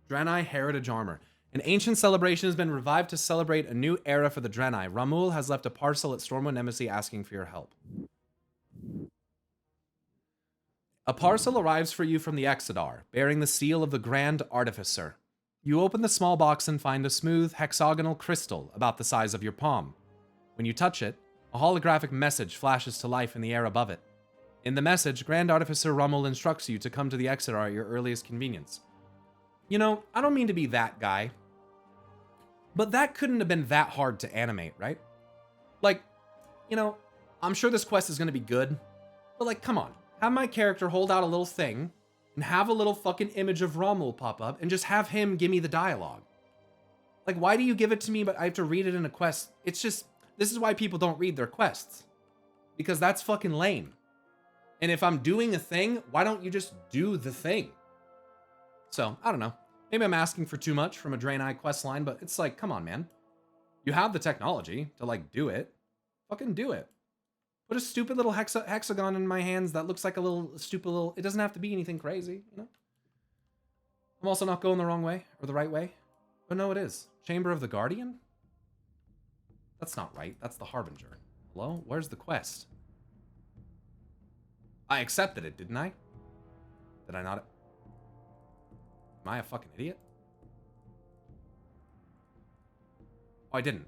Draenei Heritage Armor. An ancient celebration has been revived to celebrate a new era for the Draenei. Ramul has left a parcel at Stormwind Embassy asking for your help. A parcel arrives for you from the Exodar, bearing the seal of the Grand Artificer. You open the small box and find a smooth, hexagonal crystal about the size of your palm. When you touch it, a holographic message flashes to life in the air above it. In the message, Grand Artificer Ramul instructs you to come to the Exodar at your earliest convenience. You know, I don't mean to be that guy, but that couldn't have been that hard to animate, right? Like, you know, I'm sure this quest is going to be good, but like, come on. Have my character hold out a little thing and have a little fucking image of Ramul pop up and just have him give me the dialogue. Like, why do you give it to me, but I have to read it in a quest? It's just, this is why people don't read their quests. Because that's fucking lame. And if I'm doing a thing, why don't you just do the thing? So, I don't know. Maybe I'm asking for too much from a Draenei quest line, but it's like, come on, man. You have the technology to, like, do it. Fucking do it. Put a stupid little hexagon in my hands that looks like a little stupid little... It doesn't have to be anything crazy, you know? I'm also not going the wrong way, or the right way. But no, it is. Chamber of the Guardian? That's not right. That's the Harbinger. Hello? Where's the quest? I accepted it, didn't I? Did I not? Am I a fucking idiot? Oh, I didn't.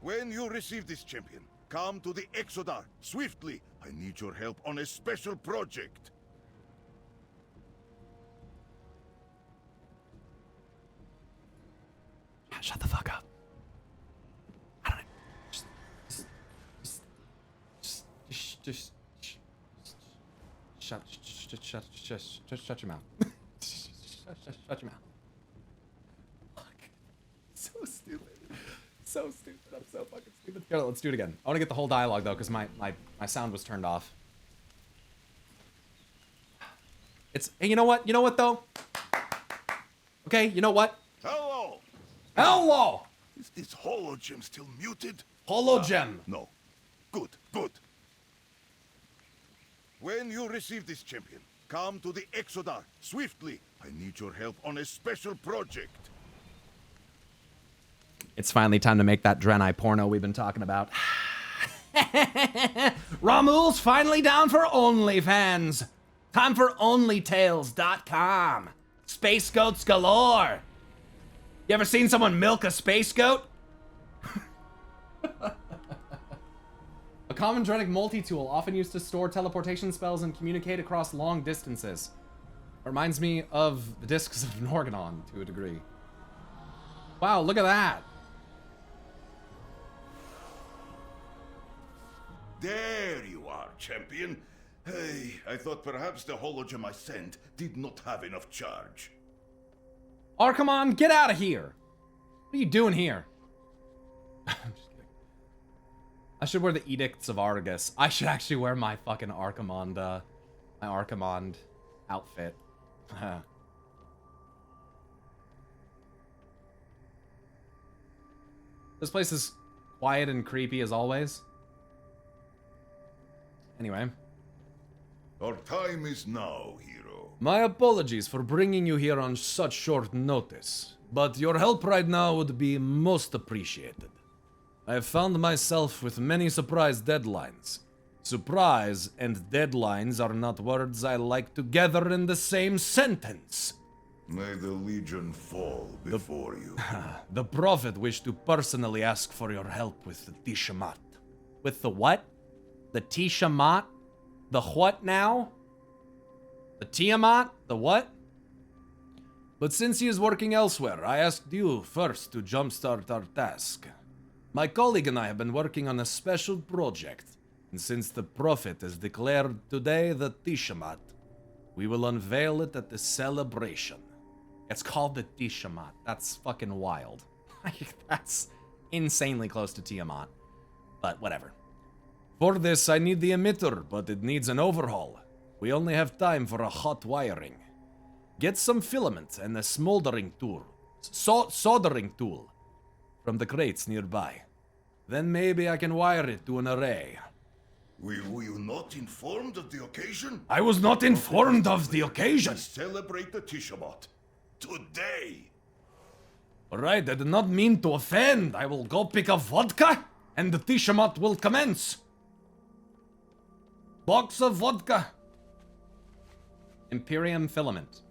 When you receive this champion, come to the Exodar, swiftly. I need your help on a special project. Shut the fuck up. I don't know. Just shut your mouth. Shut your mouth. Fuck. So stupid. So stupid. I'm so fucking stupid. Here, let's do it again. I want to get the whole dialogue though, because my sound was turned off. It's, hey, you know what? You know what though? Okay, you know what? Hello! Hello! Is this hologem still muted? Hologem. No. Good, good. When you receive this champion, come to the Exodar, swiftly. I need your help on a special project. It's finally time to make that Draenei porno we've been talking about. Ramul's finally down for OnlyFans. Time for OnlyTales.com. Space goats galore. You ever seen someone milk a space goat? A common Draenei multi-tool, often used to store teleportation spells and communicate across long distances. Reminds me of the discs of Norganon to a degree. Wow, look at that. There you are, champion. Hey, I thought perhaps the hologem I sent did not have enough charge. Archimon, get out of here! What are you doing here? I'm just kidding. I should wear the Edicts of Argus. I should actually wear my fucking Archimond, my Archimond outfit. This place is quiet and creepy as always. Anyway. Our time is now, hero. My apologies for bringing you here on such short notice, but your help right now would be most appreciated. I have found myself with many surprise deadlines. Surprise and deadlines are not words I like together in the same sentence. May the Legion fall before you. The Prophet wished to personally ask for your help with the Tishamat. With the what? The Tishamat? The what now? The Tiamat? The what? But since he is working elsewhere, I asked you first to jumpstart our task. My colleague and I have been working on a special project, and since the Prophet has declared today the Tishamat, we will unveil it at the celebration. It's called the Tishamat. That's fucking wild. That's insanely close to Tiamat. But whatever. For this, I need the emitter, but it needs an overhaul. We only have time for a hot wiring. Get some filament and a smoldering tool. Soldering tool from the crates nearby. Then maybe I can wire it to an array. Were you not informed of the occasion? I was not informed of the occasion. We celebrate the Tishamat. Today! Alright, I did not mean to offend. I will go pick up vodka, and the Tishamat will commence. Box of vodka. Imperium filament.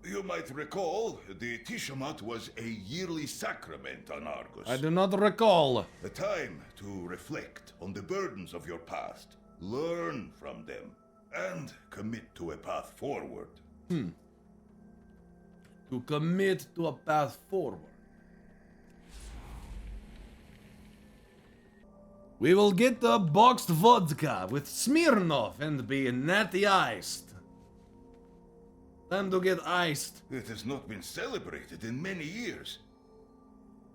You might recall, the Tishamat was a yearly sacrament on Argus. I do not recall. A time to reflect on the burdens of your past, learn from them, and commit to a path forward. To commit to a path forward. We will get the boxed vodka with Smirnoff and be natty iced. Time to get iced. It has not been celebrated in many years.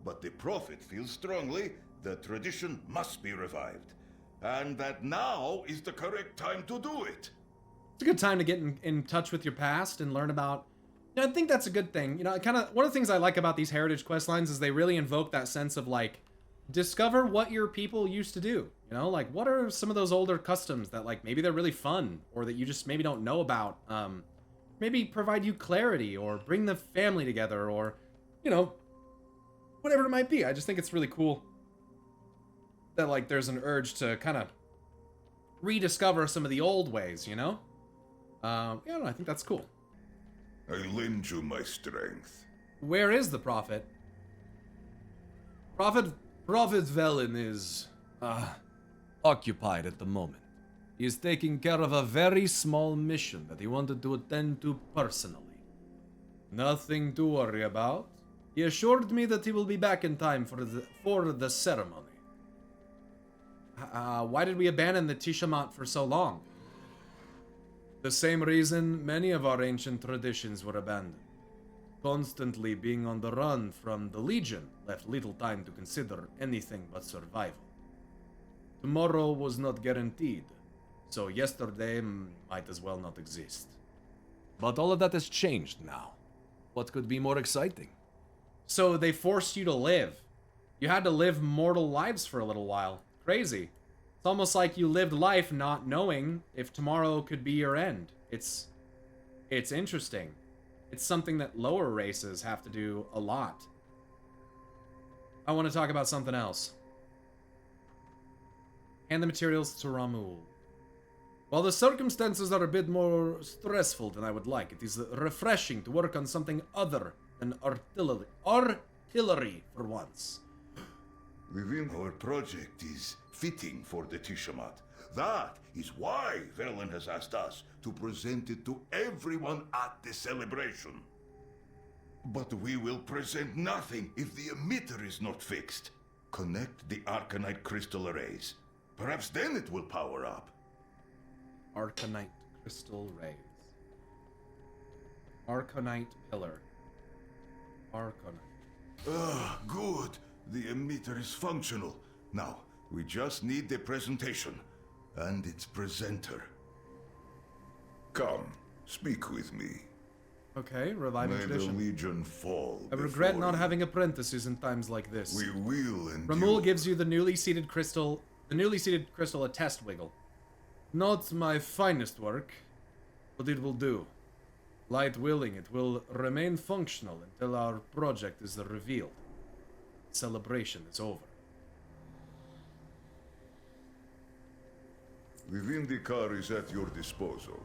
But the Prophet feels strongly that tradition must be revived, and that now is the correct time to do it. It's a good time to get in touch with your past and learn about... You know, I think that's a good thing. You know, one of the things I like about these heritage quest lines is they really invoke that sense of, like, discover what your people used to do. You know, like, what are some of those older customs that, like, maybe they're really fun, or that you just maybe don't know about, maybe provide you clarity, or bring the family together, or, you know, whatever it might be. I just think it's really cool that, like, there's an urge to kind of rediscover some of the old ways, you know? Yeah, I don't know, I think that's cool. I lend you my strength. Where is the Prophet? Prophet Velen is, occupied at the moment. He is taking care of a very small mission that he wanted to attend to personally. Nothing to worry about. He assured me that he will be back in time for the ceremony. Why did we abandon the Tishamat for so long? The same reason many of our ancient traditions were abandoned. Constantly being on the run from the Legion left little time to consider anything but survival. Tomorrow was not guaranteed, so yesterday might as well not exist. But all of that has changed now. What could be more exciting? So they forced you to live. You had to live mortal lives for a little while. Crazy. It's almost like you lived life not knowing if tomorrow could be your end. It's interesting. It's something that lower races have to do a lot. I want to talk about something else. Hand the materials to Ramul. While the circumstances are a bit more stressful than I would like, it is refreshing to work on something other than artillery for once. Within our project is fitting for the Tishamat. That is why Velen has asked us to present it to everyone at the celebration. But we will present nothing if the emitter is not fixed. Connect the Arcanite crystal arrays. Perhaps then it will power up. Arcanite crystal rays. Arcanite pillar. Arcanite. Good. The emitter is functional. Now, we just need the presentation and its presenter. Come, speak with me. Okay, reviving May tradition. the Legion fall. I regret before not you. having apprentices in times like this. We will endure. Ramul gives you the newly seeded crystal a test wiggle. Not my finest work, but it will do. Light willing, it will remain functional until our project is revealed. Celebration is over. The Vindicar is at your disposal.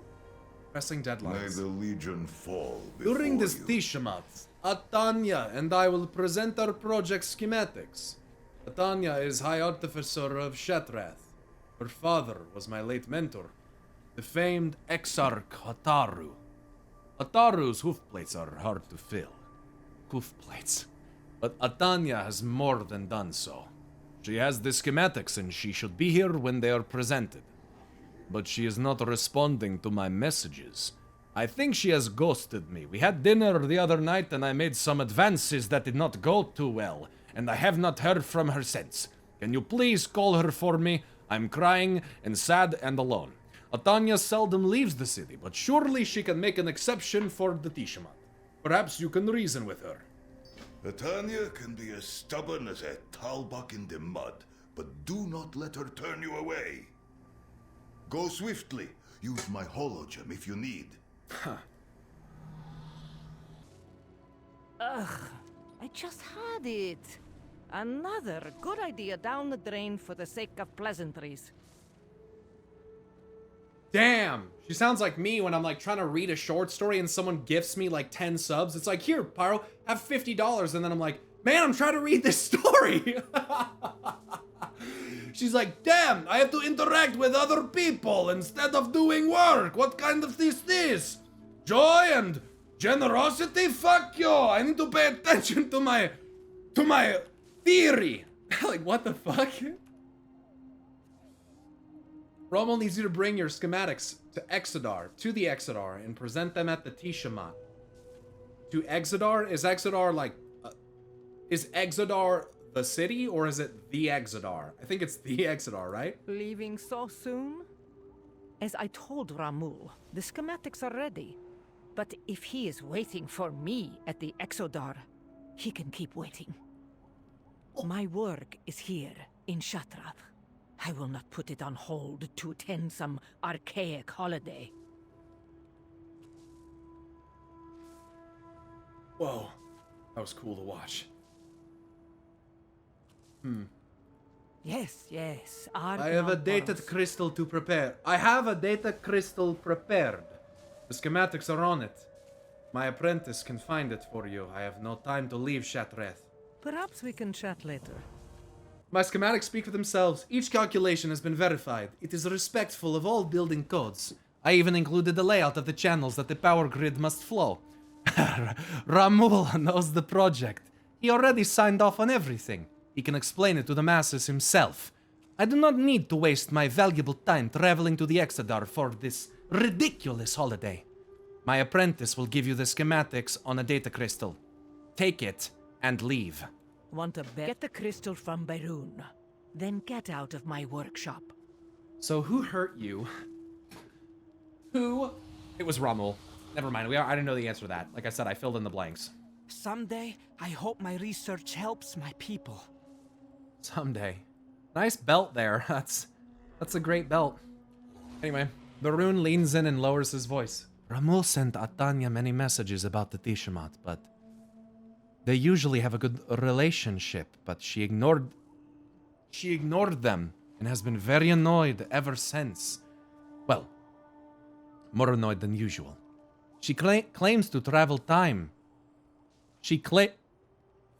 Pressing May deadlines. the Legion fall before During this you. Tishamat, Atanya and I will present our project schematics. Atanya is High Artificer of Shatrath. Her father was my late mentor, the famed Exarch Ataru. Ataru's hoofplates are hard to fill. Hoofplates. But Atanya has more than done so. She has the schematics and she should be here when they are presented. But she is not responding to my messages. I think she has ghosted me. We had dinner the other night and I made some advances that did not go too well, and I have not heard from her since. Can you please call her for me? I'm crying and sad and alone. Atanya seldom leaves the city, but surely she can make an exception for the Tishamat. Perhaps you can reason with her. Tanya can be as stubborn as a talbuck in the mud, but do not let her turn you away. Go swiftly. Use my hologem if you need. Ugh, I just had it. Another good idea down the drain for the sake of pleasantries. Damn, she sounds like me when I'm like trying to read a short story and someone gifts me like 10 subs. It's like, here, Pyro, have $50. And then I'm like, man, I'm trying to read this story. She's like, damn, I have to interact with other people instead of doing work. What kind of this? Joy and generosity? Fuck you. I need to pay attention to my theory. Like, what the fuck? Rommel needs you to bring your schematics to the Exodar, and present them at the Tiamat. To Exodar? Is Exodar like... is Exodar the city, or is it the Exodar? I think it's the Exodar, right? Leaving so soon? As I told Ramul, the schematics are ready. But if he is waiting for me at the Exodar, he can keep waiting. My work is here in Shatrath. I will not put it on hold to attend some archaic holiday. Whoa. That was cool to watch. Yes, yes. I have a data crystal to prepare. I have a data crystal prepared. The schematics are on it. My apprentice can find it for you. I have no time to leave Shatrath. Perhaps we can chat later. My schematics speak for themselves. Each calculation has been verified. It is respectful of all building codes. I even included the layout of the channels that the power grid must flow. Ramul knows the project. He already signed off on everything. He can explain it to the masses himself. I do not need to waste my valuable time traveling to the Exodar for this ridiculous holiday. My apprentice will give you the schematics on a data crystal. Take it and leave. Want to bet? Get the crystal from Baroon. Then get out of my workshop. So who hurt you? Who? It was Rommel. Never mind. I didn't know the answer to that. Like I said, I filled in the blanks. Someday, I hope my research helps my people. Someday. Nice belt there. That's a great belt. Anyway, Baroon leans in and lowers his voice. Ramul sent Atanya many messages about the Tiamat, but they usually have a good relationship, but she ignored them and has been very annoyed ever since. Well, more annoyed than usual. She claims to travel time. She claims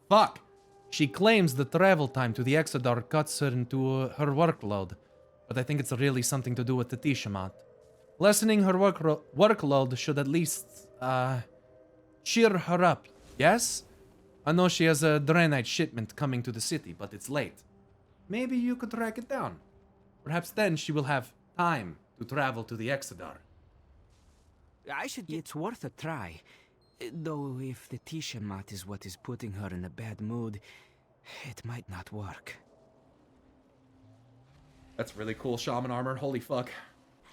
the travel time to the Exodar cuts her into her workload, but I think it's really something to do with the Tiamat. Lessening her workload should at least, cheer her up, yes? I know she has a Draenei shipment coming to the city, but it's late. Maybe you could track it down. Perhaps then she will have time to travel to the Exodar. It's worth a try. Though if the Tiamat is what is putting her in a bad mood, it might not work. That's really cool shaman armor, holy fuck.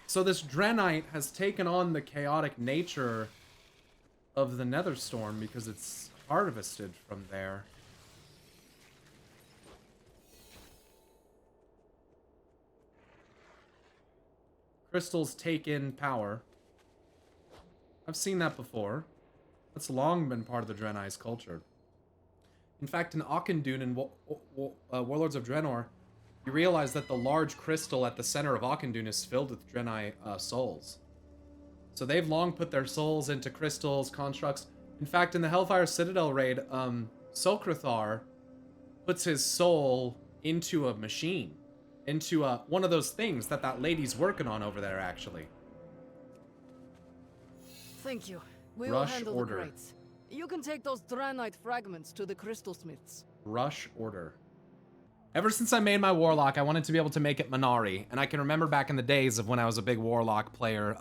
So this Draenei has taken on the chaotic nature of the Netherstorm because it's harvested from there. Crystals take in power. I've seen that before. That's long been part of the Draenei's culture. In fact, in Auchindoun and Warlords of Draenor, you realize that the large crystal at the center of Auchindoun is filled with Draenei souls. So they've long put their souls into crystals, constructs. In fact, in the Hellfire Citadel raid, Solkrathar puts his soul into a machine. Into one of those things that lady's working on over there, actually. Thank you. We will Rush handle order. the crates. You can take those Draenei fragments to the crystal smiths. Rush order. Ever since I made my Warlock, I wanted to be able to make it Minari, and I can remember back in the days of when I was a big Warlock player,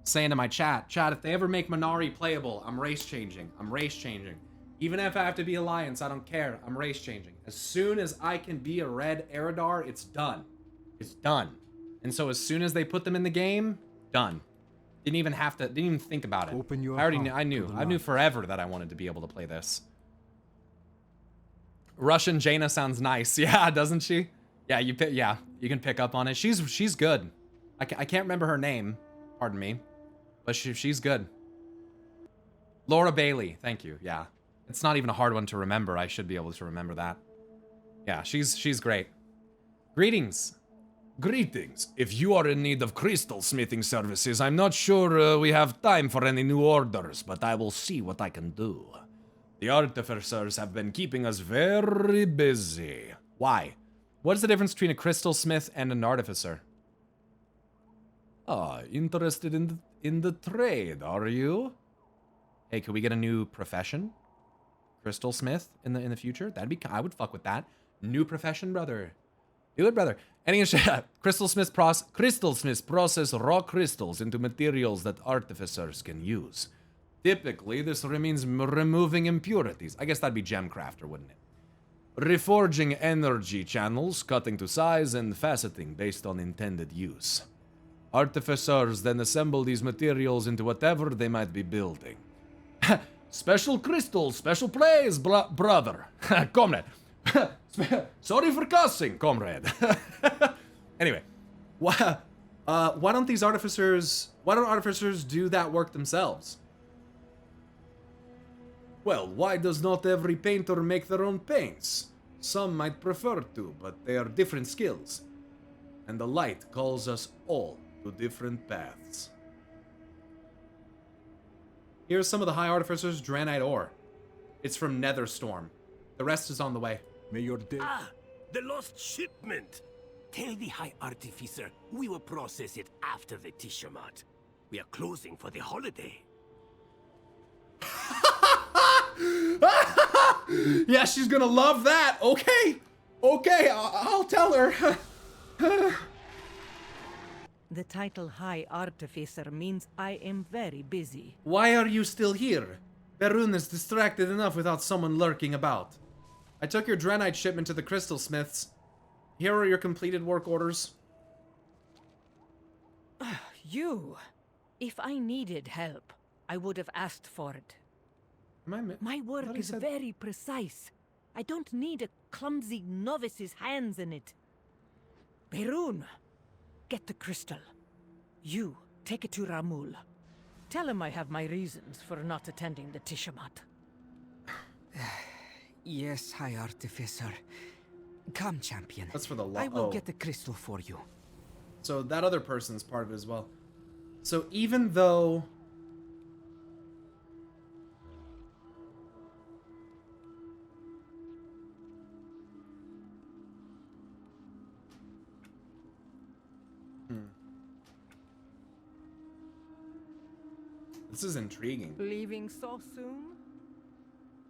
saying to my chat, if they ever make Minari playable, I'm race changing. Even if I have to be Alliance, I don't care. I'm race changing. As soon as I can be a red Eridar, it's done. It's done. And so as soon as they put them in the game, done. Didn't even think about it. Open your I heart knew. to the I knew light. forever that I wanted to be able to play this. Russian Jaina sounds nice. Yeah, doesn't she? Yeah, you can pick up on it. She's good. I can't remember her name. Pardon me. But she's good. Laura Bailey. Thank you. Yeah. It's not even a hard one to remember. I should be able to remember that. Yeah, she's great. Greetings. Greetings. If you are in need of crystal smithing services, I'm not sure we have time for any new orders, but I will see what I can do. The artificers have been keeping us very busy. Why? What is the difference between a crystal smith and an artificer? Ah, interested in the trade, are you? Hey, could we get a new profession? Crystal smith in the future? I would fuck with that. New profession, brother. Do it, brother. Crystal smiths process raw crystals into materials that artificers can use. Typically, this means removing impurities. I guess that'd be gemcrafter, wouldn't it? Reforging energy channels, cutting to size, and faceting based on intended use. Artificers then assemble these materials into whatever they might be building. Special crystals, special plays, brother. Comrade. Sorry for cussing, comrade. Anyway, why don't artificers do that work themselves? Well, why does not every painter make their own paints? Some might prefer to, but they are different skills. And the light calls us all to different paths. Here's some of the High Artificer's Draenei ore. It's from Netherstorm. The rest is on the way. May your day... Ah, the lost shipment. Tell the High Artificer we will process it after the Tiamat. We are closing for the holiday. Yeah, she's gonna love that. Okay, I'll tell her. The title High Artificer means I am very busy. Why are you still here? Berun is distracted enough without someone lurking about. I took your Draenei shipment to the Crystal Smiths. Here are your completed work orders. You! If I needed help, I would have asked for it. My work is very precise. I don't need a clumsy novice's hands in it. Berun, get the crystal. You, take it to Ramul. Tell him I have my reasons for not attending the Tiamat. Yes, High Artificer. Come, champion. That's for the I will get the crystal for you. So that other person's part of it as well. So even though... This is intriguing. Leaving so soon?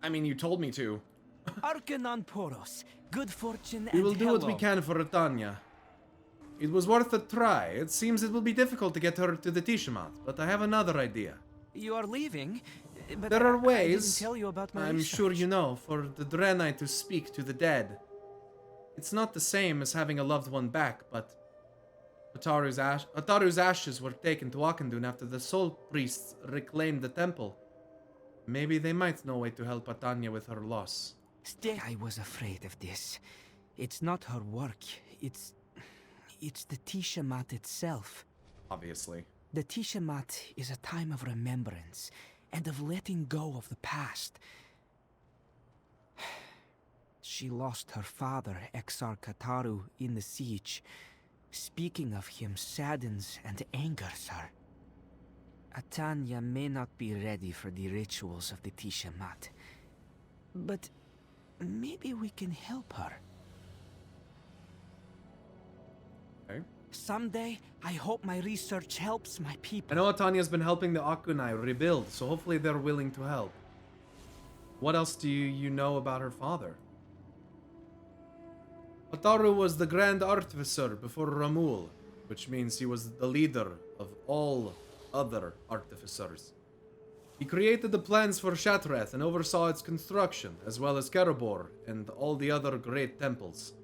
I mean, you told me to. Arcanon Poros, good fortune and We will do what we hello. can for Tanya. It was worth a try. It seems it will be difficult to get her to the Tiamat, but I have another idea. You are leaving, but There are I ways, didn't tell you about my I'm research. sure you know, for the Draenei to speak to the dead. It's not the same as having a loved one back, but Ataru's ashes were taken to Akandun after the soul priests reclaimed the temple. Maybe they might know a way to help Atanya with her loss. I was afraid of this. It's not her work. It's the Tiamat itself. Obviously. The Tiamat is a time of remembrance and of letting go of the past. She lost her father, Exarch Ataru, in the siege. Speaking of him saddens and angers her. Atanya may not be ready for the rituals of the Tiamat, but maybe we can help her. Okay. Someday, I hope my research helps my people. I know Atanya's been helping the Akunai rebuild, so hopefully they're willing to help. What else do you know about her father? Ataru was the Grand Artificer before Ramul, which means he was the leader of all other artificers. He created the plans for Shatreth and oversaw its construction, as well as Kerabor and all the other great temples.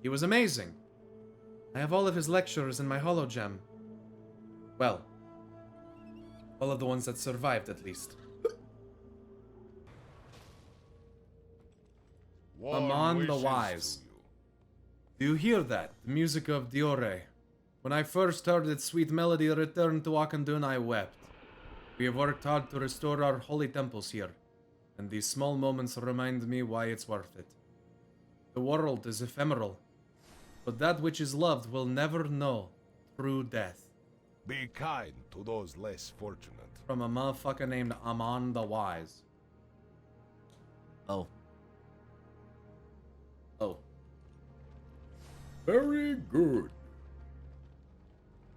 He was amazing. I have all of his lectures in my hologem. Well, all of the ones that survived, at least. Amon the Wise. Do you hear that? The music of Diore. When I first heard its sweet melody return to Akandun, I wept. We have worked hard to restore our holy temples here, and these small moments remind me why it's worth it. The world is ephemeral, but that which is loved will never know true death. Be kind to those less fortunate. From a motherfucker named Amon the Wise. Oh. Oh. Very good.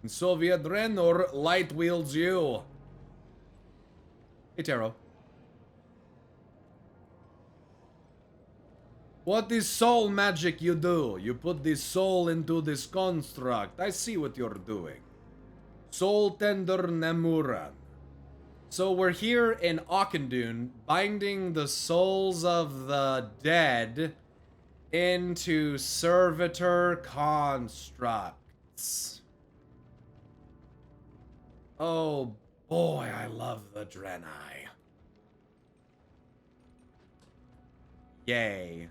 In Soviet Draenor, light wields you. Hey, Taro. What is soul magic you do? You put this soul into this construct. I see what you're doing. Soul Tender Nemuran. So we're here in Akandun, binding the souls of the dead into servitor constructs. Oh boy, I love the Draenei. Yay.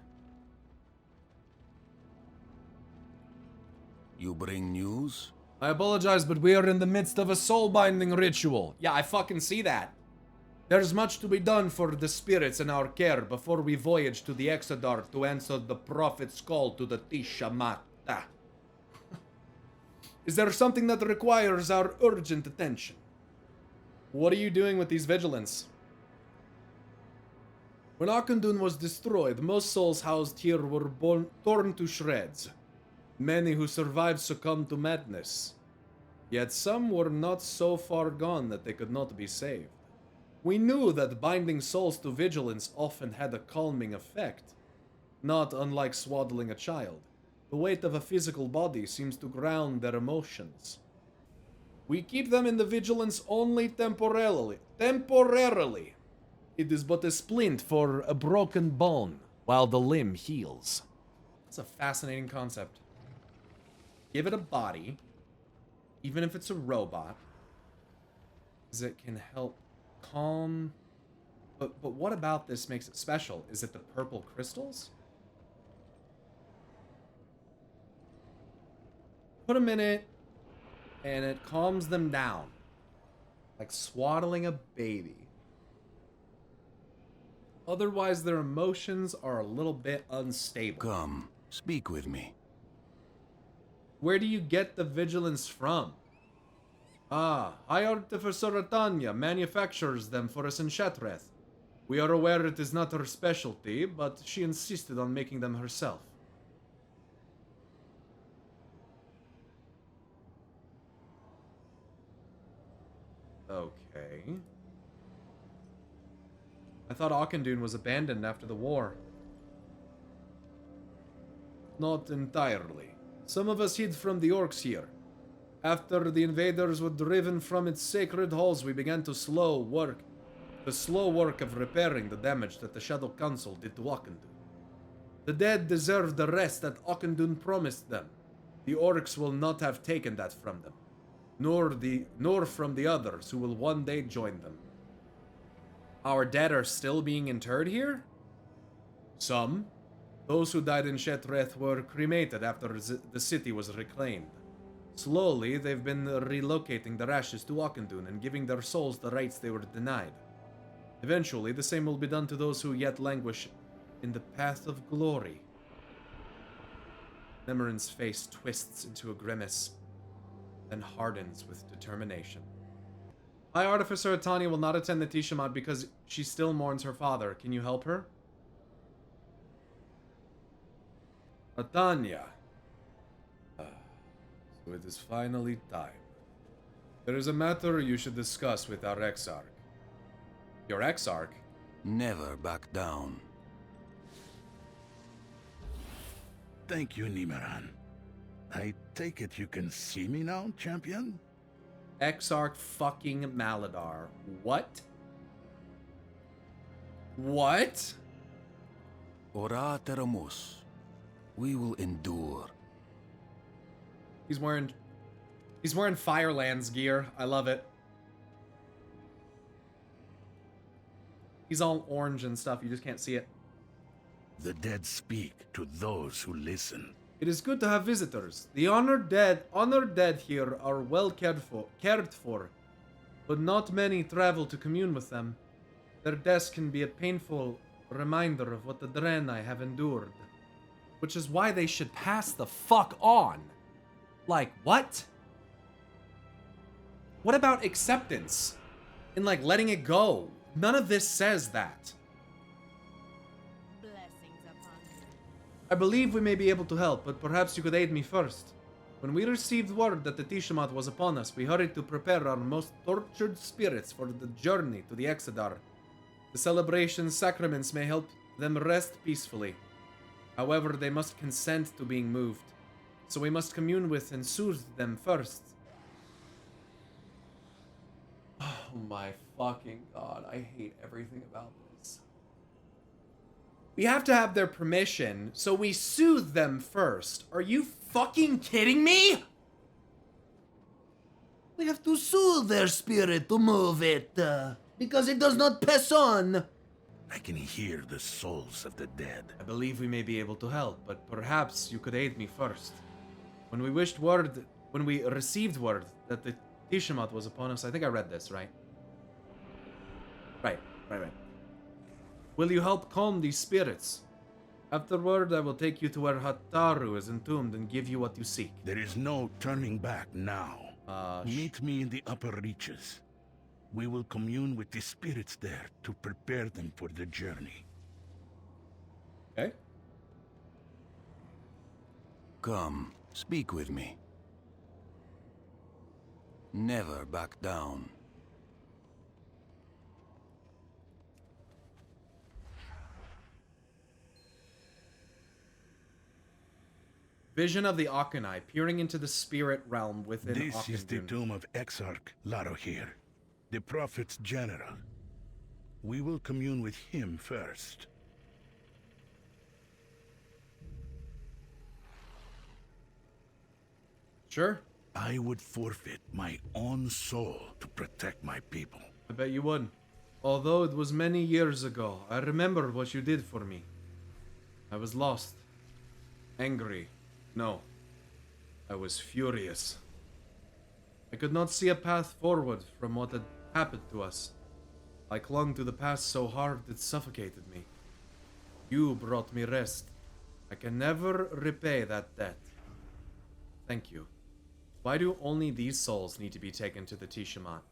You bring news? I apologize, but we are in the midst of a soul binding ritual. Yeah, I fucking see that. There's much to be done for the spirits in our care before we voyage to the Exodar to answer the prophet's call to the Tishamat. Is there something that requires our urgent attention? What are you doing with these vigilants? When Akandun was destroyed, most souls housed here were torn to shreds. Many who survived succumbed to madness. Yet some were not so far gone that they could not be saved. We knew that binding souls to vigilance often had a calming effect. Not unlike swaddling a child, the weight of a physical body seems to ground their emotions. We keep them in the vigilance only temporarily. Temporarily! It is but a splint for a broken bone, while the limb heals. That's a fascinating concept. Give it a body, even if it's a robot, because it can help calm. But what about this makes it special? Is it the purple crystals? Put them in it, and it calms them down, like swaddling a baby. Otherwise, their emotions are a little bit unstable. Come, speak with me. Where do you get the vigilance from? High Artificer Atanya manufactures them for us in Shatreth. We are aware it is not her specialty, but she insisted on making them herself. Okay. I thought Akandun was abandoned after the war. Not entirely. Some of us hid from the orcs here. After the invaders were driven from its sacred halls, we began the slow work of repairing the damage that the Shadow Council did to Akandun. The dead deserve the rest that Akandun promised them. The orcs will not have taken that from them, nor from the others who will one day join them. Our dead are still being interred here? Some. Those who died in Shetreth were cremated after the city was reclaimed. Slowly, they've been relocating their ashes to Akandun and giving their souls the rights they were denied. Eventually, the same will be done to those who yet languish in the path of glory. Nemorin's face twists into a grimace, then hardens with determination. High Artificer Atani will not attend the Tishamat because she still mourns her father. Can you help her? Atanya. So it is finally time. There is a matter you should discuss with our Exarch. Your Exarch? Never back down. Thank you, Nimeran. I take it you can see me now, champion? Exarch fucking Maladar. What? What? Ora teramus. We will endure. He's wearing Firelands gear. I love it. He's all orange and stuff. You just can't see it. The dead speak to those who listen. It is good to have visitors. The honored dead here are well cared for, but not many travel to commune with them. Their deaths can be a painful reminder of what the Draenei have endured. Which is why they should pass the fuck on. Like, what? What about acceptance? And like letting it go? None of this says that. Blessings upon you. I believe we may be able to help, but perhaps you could aid me first. When we received word that the Tiamat was upon us, we hurried to prepare our most tortured spirits for the journey to the Exodar. The celebration sacraments may help them rest peacefully. However, they must consent to being moved, so we must commune with and soothe them first. Oh my fucking god, I hate everything about this. We have to have their permission, so we soothe them first. Are you fucking kidding me? We have to soothe their spirit to move it, because it does not pass on. I can hear the souls of the dead. I believe we may be able to help, but perhaps you could aid me first. When we received word that the Tiamat was upon us, I think I read this, right? Right. Will you help calm these spirits? Afterward, I will take you to where Hataru is entombed and give you what you seek. There is no turning back now. Meet me in the upper reaches. We will commune with the spirits there to prepare them for the journey. Okay. Come, speak with me. Never back down. Vision of the Akanai peering into the spirit realm within This is the Akendun. tomb of Exarch Larohir, the Prophet's general. We will commune with him first. Sure. I would forfeit my own soul to protect my people. I bet you would. Although it was many years ago, I remember what you did for me. I was lost. Angry. No. I was furious. I could not see a path forward from what had happened to us. I clung to the past so hard it suffocated me. You brought me rest. I can never repay that debt. Thank you. Why do only these souls need to be taken to the Tiamat?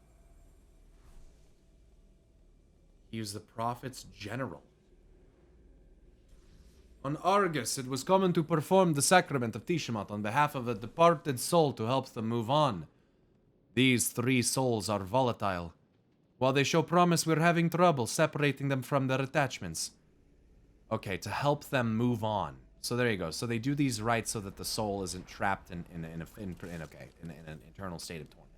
He was the prophet's general. On Argus, it was common to perform the sacrament of Tiamat on behalf of a departed soul to help them move on. These 3 souls are volatile. While they show promise, we're having trouble separating them from their attachments. Okay, to help them move on. So there you go. So they do these rites so that the soul isn't trapped in an eternal state of torment.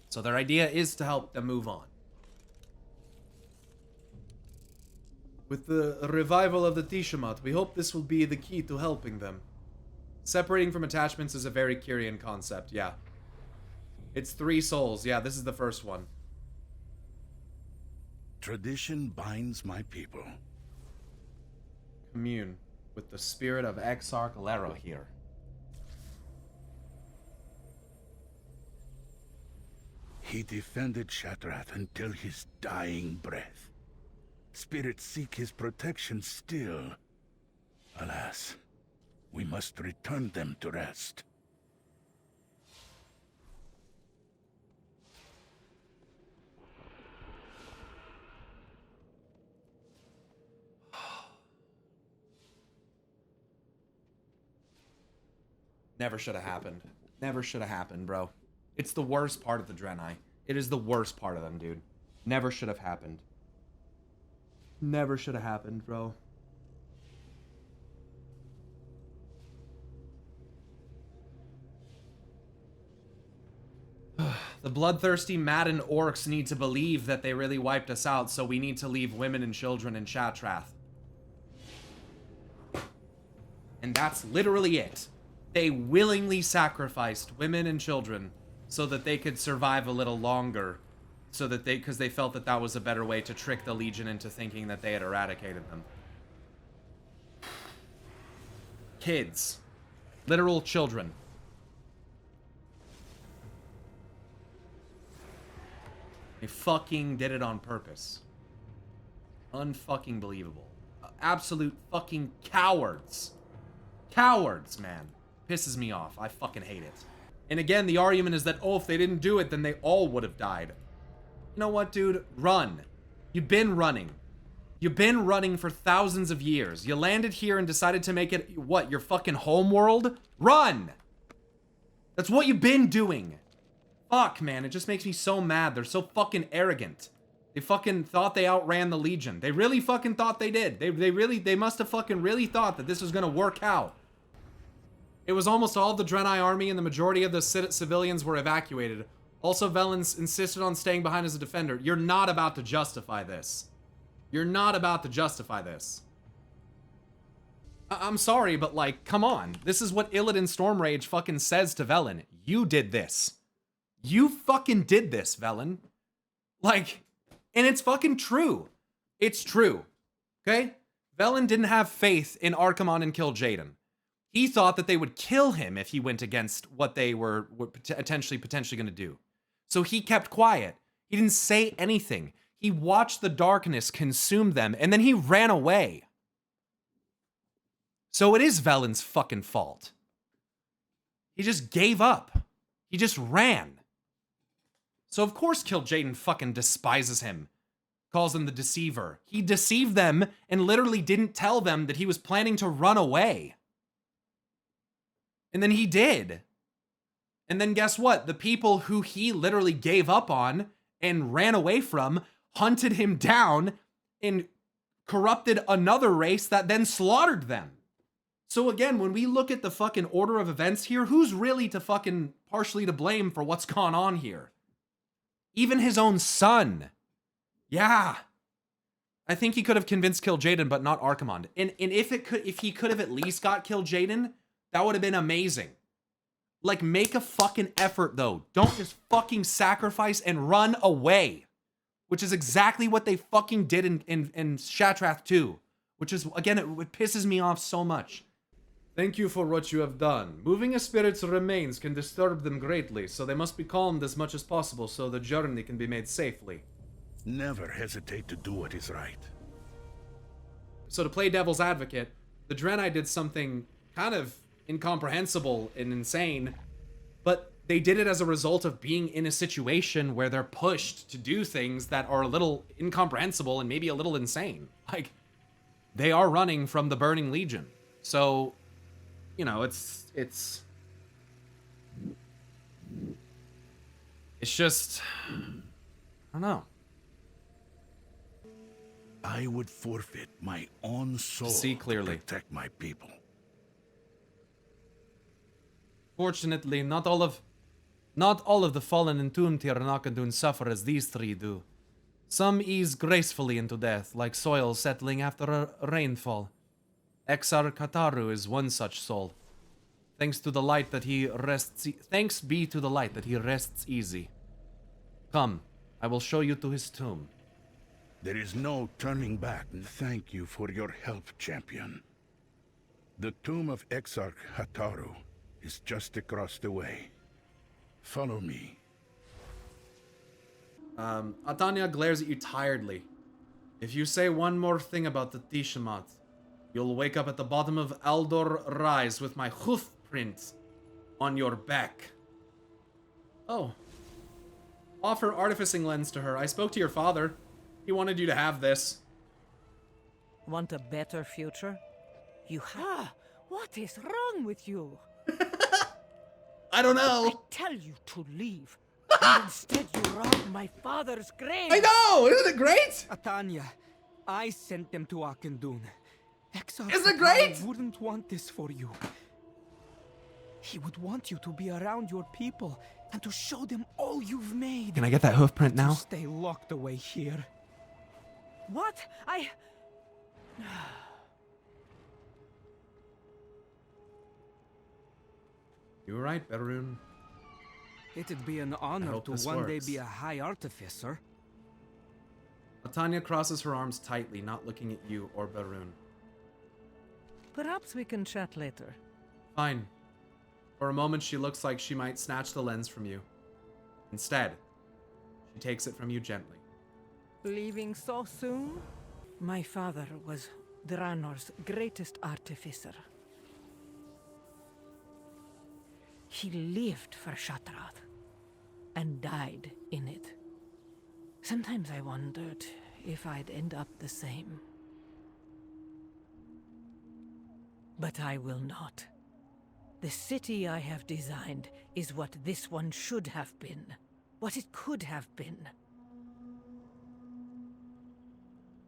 So their idea is to help them move on. With the revival of the Tiamat, we hope this will be the key to helping them. Separating from attachments is a very Kyrian concept, yeah. It's 3 souls, yeah, this is the first one. Tradition binds my people. Commune with the spirit of Exarch Larohir. He defended Shatrath until his dying breath. Spirits seek his protection still. Alas, we must return them to rest. Never should have happened. Never should have happened, bro. It's the worst part of the Draenei. It is the worst part of them, dude. Never should have happened. Never should have happened, bro. The bloodthirsty, maddened orcs need to believe that they really wiped us out, so we need to leave women and children in Shatrath. And that's literally it. They willingly sacrificed women and children so that they could survive a little longer, because they felt that that was a better way to trick the Legion into thinking that they had eradicated them. kids. Literal children. They fucking did it on purpose. Unfucking believable. Absolute fucking cowards. Cowards, man. Pisses me off. I fucking hate it. And again, the argument is that, oh, if they didn't do it, then they all would have died. You know what, dude? Run. You've been running. You've been running for thousands of years. You landed here and decided to make it, what, your fucking home world? Run! That's what you've been doing. Fuck, man. It just makes me so mad. They're so fucking arrogant. They fucking thought they outran the Legion. They really fucking thought they did. They must have fucking really thought that this was gonna work out. It was almost all of the Draenei army and the majority of the civilians were evacuated. Also, Velen insisted on staying behind as a defender. You're not about to justify this. You're not about to justify this. I'm sorry, but like, come on. This is what Illidan Stormrage fucking says to Velen. You did this. You fucking did this, Velen. Like, and it's fucking true. It's true. Okay? Velen didn't have faith in Archimonde and Kil'jaeden. He thought that they would kill him if he went against what they were potentially going to do. So he kept quiet. He didn't say anything. He watched the darkness consume them, and then he ran away. So it is Velen's fucking fault. He just gave up. He just ran. So of course Kil'jaeden fucking despises him. Calls him the deceiver. He deceived them and literally didn't tell them that he was planning to run away. And then he did. And then guess what? The people who he literally gave up on and ran away from hunted him down and corrupted another race that then slaughtered them. So again, when we look at the fucking order of events here, who's really to fucking partially to blame for what's gone on here? Even his own son. Yeah. I think he could have convinced Kil'jaeden, but not Archimonde. And if he could have at least got Kil'jaeden, that would have been amazing. Like, make a fucking effort, though. Don't just fucking sacrifice and run away. Which is exactly what they fucking did in Shattrath 2. Which is, again, it pisses me off so much. Thank you for what you have done. Moving a spirit's remains can disturb them greatly, so they must be calmed as much as possible so the journey can be made safely. Never hesitate to do what is right. So to play devil's advocate, the Draenei did something kind of incomprehensible and insane, but they did it as a result of being in a situation where they're pushed to do things that are a little incomprehensible and maybe a little insane. Like, they are running from the Burning Legion. So, you know, it's just, I don't know. I would forfeit my own soul See clearly. to protect my people. Fortunately, not all of the fallen entombed here in Akadun suffer as these three do. Some ease gracefully into death, like soil settling after a rainfall. Exar Kataru is one such soul. Thanks be to the light that he rests easy. Come, I will show you to his tomb. There is no turning back. Thank you for your help, champion. The tomb of Exarch Hataru is just across the way. Follow me. Atanya glares at you tiredly. If you say one more thing about the Tishamat, you'll wake up at the bottom of Aldor Rise with my hoof print on your back. Oh. Offer artificing lens to her. I spoke to your father. He wanted you to have this. Want a better future? You have. What is wrong with you? I don't know. I tell you to leave. And instead you rob my father's grave. I know! Isn't it great? Atanya, I sent them to Akendun. Isn't it great? Wouldn't want this for you. He would want you to be around your people and to show them all you've made. Can I get that hoof print now? To stay locked away here. What? You were right, Berun. It'd be an honor to one day be a high artificer. Atanya crosses her arms tightly, not looking at you or Berun. Perhaps we can chat later. Fine. For a moment, she looks like she might snatch the lens from you. Instead, she takes it from you gently. Leaving so soon? My father was Draenor's greatest artificer. He lived for Shattrath and died in it. Sometimes I wondered if I'd end up the same. But I will not. The city I have designed is what this one should have been. What it could have been.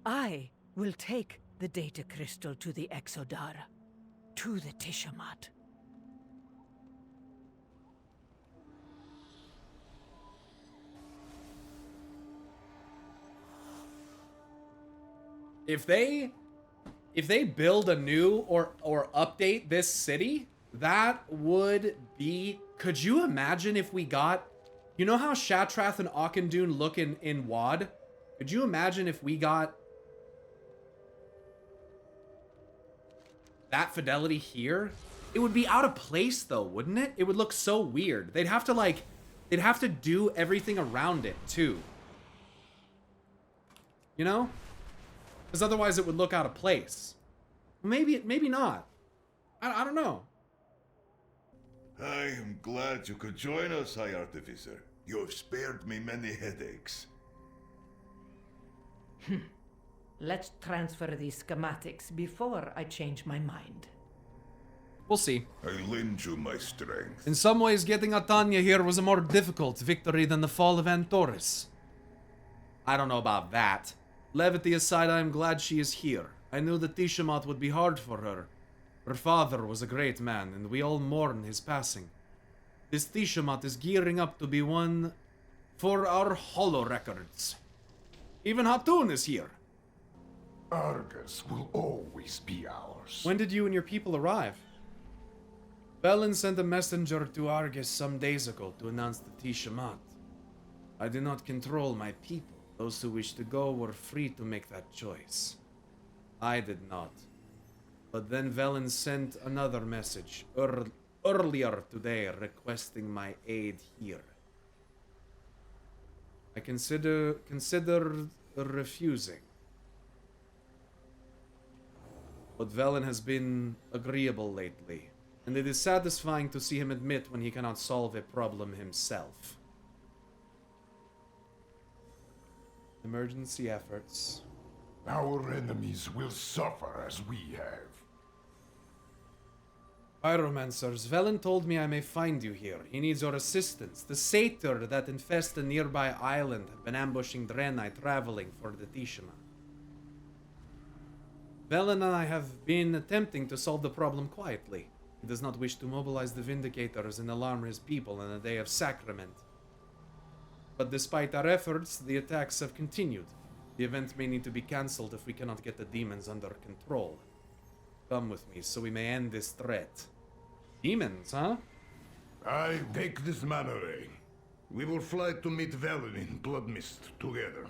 I will take the data crystal to the Exodar, to the Tishamat. If they build a new or update this city, that would be... Could you imagine if we got... You know how Shattrath and Auchindoun look in WoD? Could you imagine if we got that fidelity here? It would be out of place though, wouldn't it? It would look so weird. They'd have to do everything around it too. You know? Because otherwise it would look out of place. Maybe not. I don't know. I am glad you could join us, High Artificer. You have spared me many headaches. Let's transfer these schematics before I change my mind. We'll see. I lend you my strength. In some ways, getting Atanya here was a more difficult victory than the fall of Antoris. I don't know about that. Levity aside, I am glad she is here. I knew the Tishamat would be hard for her. Her father was a great man, and we all mourn his passing. This Tishamat is gearing up to be one for our Hollow Records. Even Hatun is here. Argus will always be ours. When did you and your people arrive? Velen sent a messenger to Argus some days ago to announce the Tishamat. I do not control my people. Those who wish to go were free to make that choice. I did not. But then Velen sent another message earlier today requesting my aid here. I considered refusing. But Velen has been agreeable lately, and it is satisfying to see him admit when he cannot solve a problem himself. Emergency efforts. Our enemies will suffer as we have. Pyromancers, Velen told me I may find you here. He needs your assistance. The satyr that infest a nearby island have been ambushing Draenei traveling for the Tishamat. Velen and I have been attempting to solve the problem quietly. He does not wish to mobilize the Vindicators and alarm his people on the Day of Sacrament. But despite our efforts, the attacks have continued. The event may need to be cancelled if we cannot get the demons under control. Come with me so we may end this threat. Demons, huh? I take this man away. We will fly to meet Velen in Bloodmist together.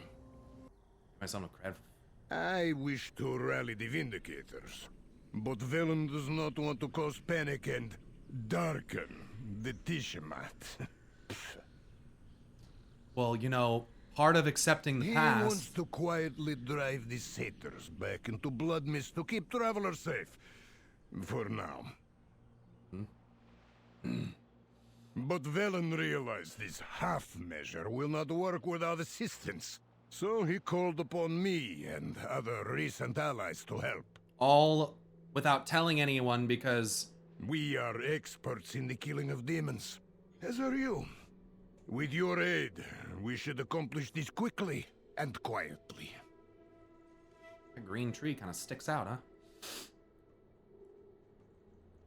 My son of Cred. I wish to rally the Vindicators, but Velen does not want to cause panic and darken the Tishamat. Well, you know, part of accepting the He past... wants to quietly drive the satyrs back into Bloodmist to keep travelers safe. For now. But Velen realized this half measure will not work without assistance. So he called upon me and other recent allies to help. All without telling anyone because... We are experts in the killing of demons, as are you. With your aid, we should accomplish this quickly and quietly. The green tree kind of sticks out, huh?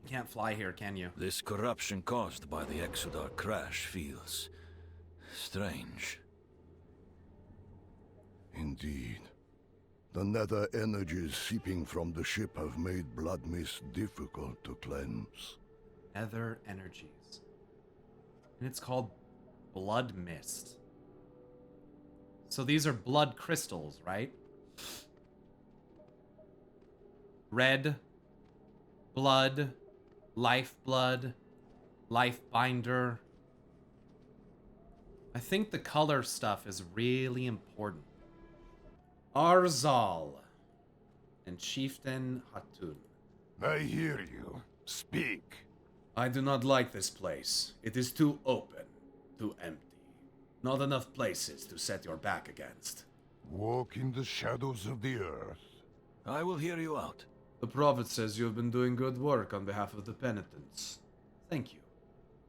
You can't fly here, can you? This corruption caused by the Exodar crash feels strange. Indeed. The nether energies seeping from the ship have made Bloodmist difficult to cleanse. Nether energies. And it's called Blood Mist. So these are blood crystals, right? Red, blood, lifeblood, lifebinder. I think the color stuff is really important. Arzal and Chieftain Hatun. I hear you. Speak. I do not like this place. It is too open, too empty. Not enough places to set your back against. Walk in the shadows of the earth. I will hear you out. The Prophet says you have been doing good work on behalf of the penitents. Thank you.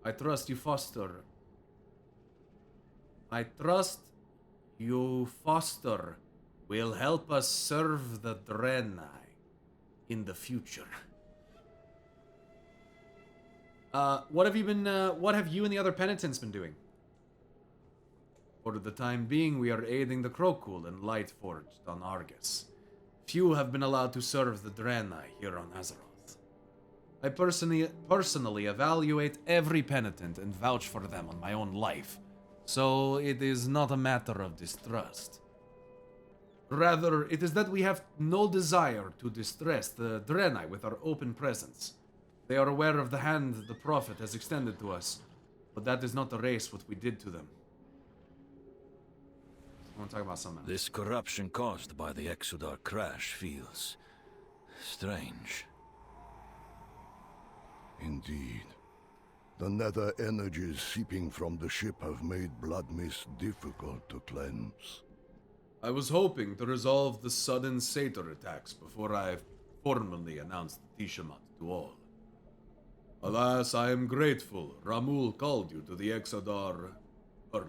I trust you foster will help us serve the Draenei in the future. What have you and the other penitents been doing? For the time being, we are aiding the Krokul and Lightforged on Argus. Few have been allowed to serve the Draenei here on Azeroth. I personally evaluate every penitent and vouch for them on my own life, so it is not a matter of distrust. Rather, it is that we have no desire to distress the Draenei with our open presence. They are aware of the hand the Prophet has extended to us, but that does not erase what we did to them. I want to talk about something. This corruption caused by the Exodar crash feels strange. Indeed. The nether energies seeping from the ship have made blood mist difficult to cleanse. I was hoping to resolve the sudden satyr attacks before I formally announced the Tishamat to all. Alas, I am grateful Ramul called you to the Exodar early.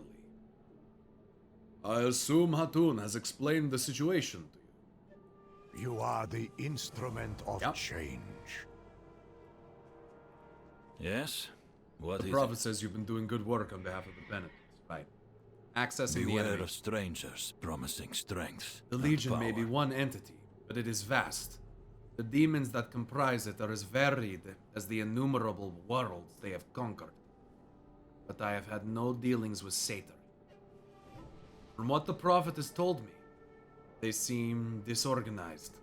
I assume Hatun has explained the situation to you. You are the instrument of change. Yes? What The is Prophet it? says you've been doing good work on behalf of the penitents. Right. Accessing the Beware enemy. of strangers promising strength. The and Legion may power. be one entity, but it is vast. The demons that comprise it are as varied as the innumerable worlds they have conquered. But I have had no dealings with Satyr. From what the Prophet has told me, they seem disorganized.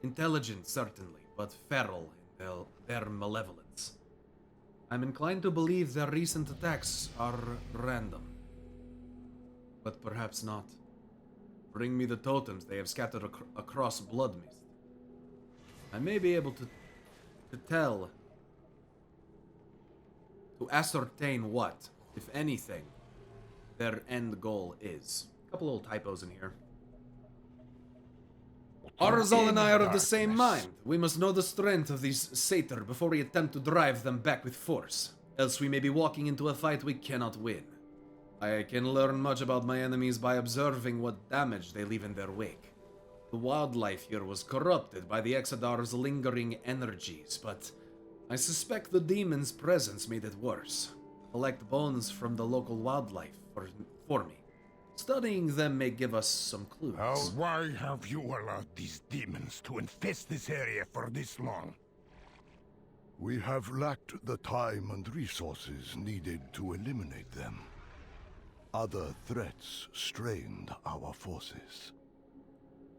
Intelligent, certainly, but feral in their malevolence. I'm inclined to believe their recent attacks are random. But perhaps not. Bring me the totems they have scattered across Blood Mist. I may be able to tell, to ascertain what, if anything, their end goal is. A couple little typos in here. Arzal and I are of the same mind. We must know the strength of these satyr before we attempt to drive them back with force. Else we may be walking into a fight we cannot win. I can learn much about my enemies by observing what damage they leave in their wake. The wildlife here was corrupted by the Exodar's lingering energies, but I suspect the demon's presence made it worse. Collect bones from the local wildlife for me. Studying them may give us some clues. Why have you allowed these demons to infest this area for this long? We have lacked the time and resources needed to eliminate them. Other threats strained our forces.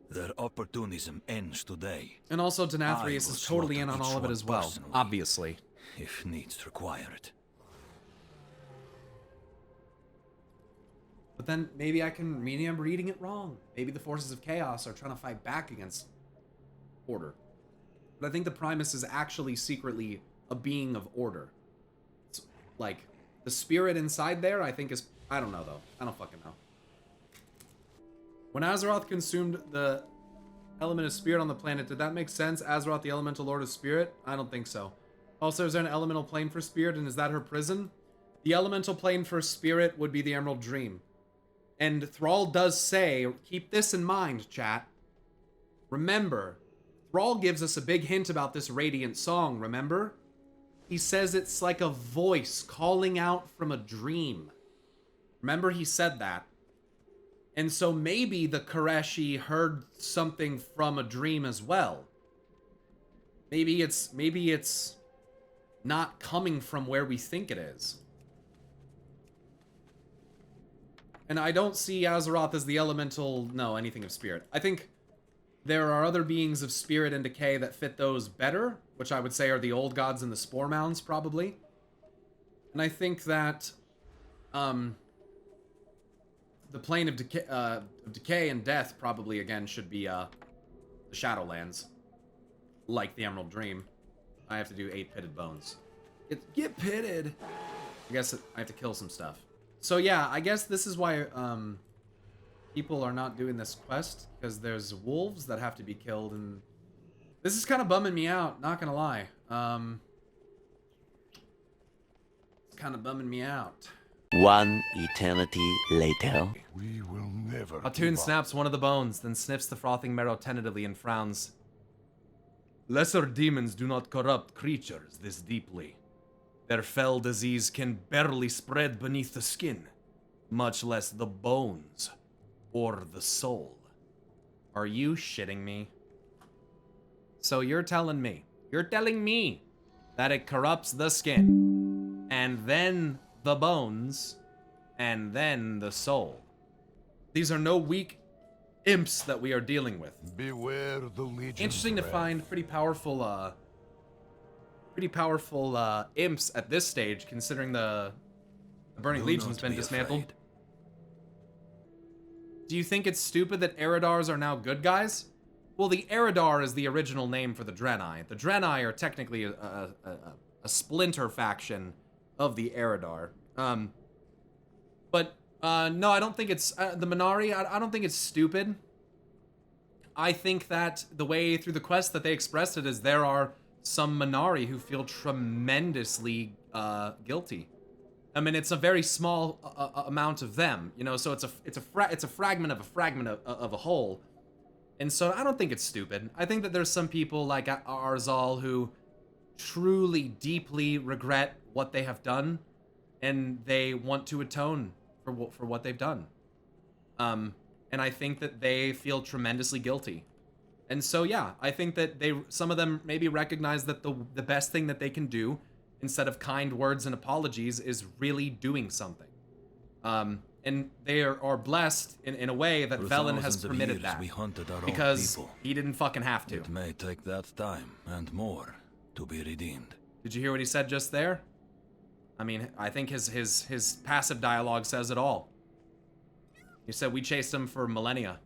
Their opportunism ends today. And also, I Denathrius will is totally slaughter in on each all of it one as well, personally, obviously. if needs require it. But then maybe I'm reading it wrong. Maybe the forces of chaos are trying to fight back against order. But I think the Primus is actually secretly a being of order. It's like, the spirit inside there, I think is... I don't know, though. I don't fucking know. When Azeroth consumed the element of spirit on the planet, did that make sense? Azeroth, the elemental lord of spirit? I don't think so. Also, is there an elemental plane for spirit, and is that her prison? The elemental plane for spirit would be the Emerald Dream. And Thrall does say, keep this in mind, chat. Remember, Thrall gives us a big hint about this Radiant song, remember? He says it's like a voice calling out from a dream. Remember he said that. And so maybe the Koreshi heard something from a dream as well. Maybe it's not coming from where we think it is. And I don't see Azeroth as the elemental, anything of spirit. I think there are other beings of spirit and decay that fit those better, which I would say are the old gods and the spore mounds, probably. And I think that the plane of decay and death probably again should be the Shadowlands, like the Emerald Dream. I have to do 8 pitted bones. Get pitted. I guess I have to kill some stuff. So yeah, I guess this is why people are not doing this quest, because there's wolves that have to be killed, and this is kind of bumming me out, not gonna lie. It's kind of bumming me out. One eternity later. We will never. Atun snaps one of the bones, then sniffs the frothing marrow tentatively and frowns. Lesser demons do not corrupt creatures this deeply. Their fell disease can barely spread beneath the skin, much less the bones or the soul. Are you shitting me? So you're telling me that it corrupts the skin, and then the bones, and then the soul. These are no weak imps that we are dealing with. Beware the Legion's Interesting to wrath. find pretty powerful imps at this stage, considering the Burning Do Legion's not been be dismantled. afraid. Do you think it's stupid that Eridars are now good guys? Well, the Eridar is the original name for the Draenei. The Draenei are technically a splinter faction of the Eridar. But no, I don't think it's the Minari. I don't think it's stupid. I think that the way through the quest that they expressed it is there are some Minari who feel tremendously guilty. I mean, it's a very small amount of them, you know. So it's a fragment of a fragment of a whole, and so I don't think it's stupid. I think that there's some people like Arzal who truly, deeply regret what they have done, and they want to atone for what they've done. And I think that they feel tremendously guilty. And so yeah, I think that some of them maybe recognize that the best thing that they can do, instead of kind words and apologies, is really doing something. And they are blessed in a way that For Velen has thousands of permitted years, that. we hunted our own Because people. he didn't fucking have to. It may take that time and more to be redeemed. Did you hear what he said just there? I mean, I think his passive dialogue says it all. He said we chased him for millennia.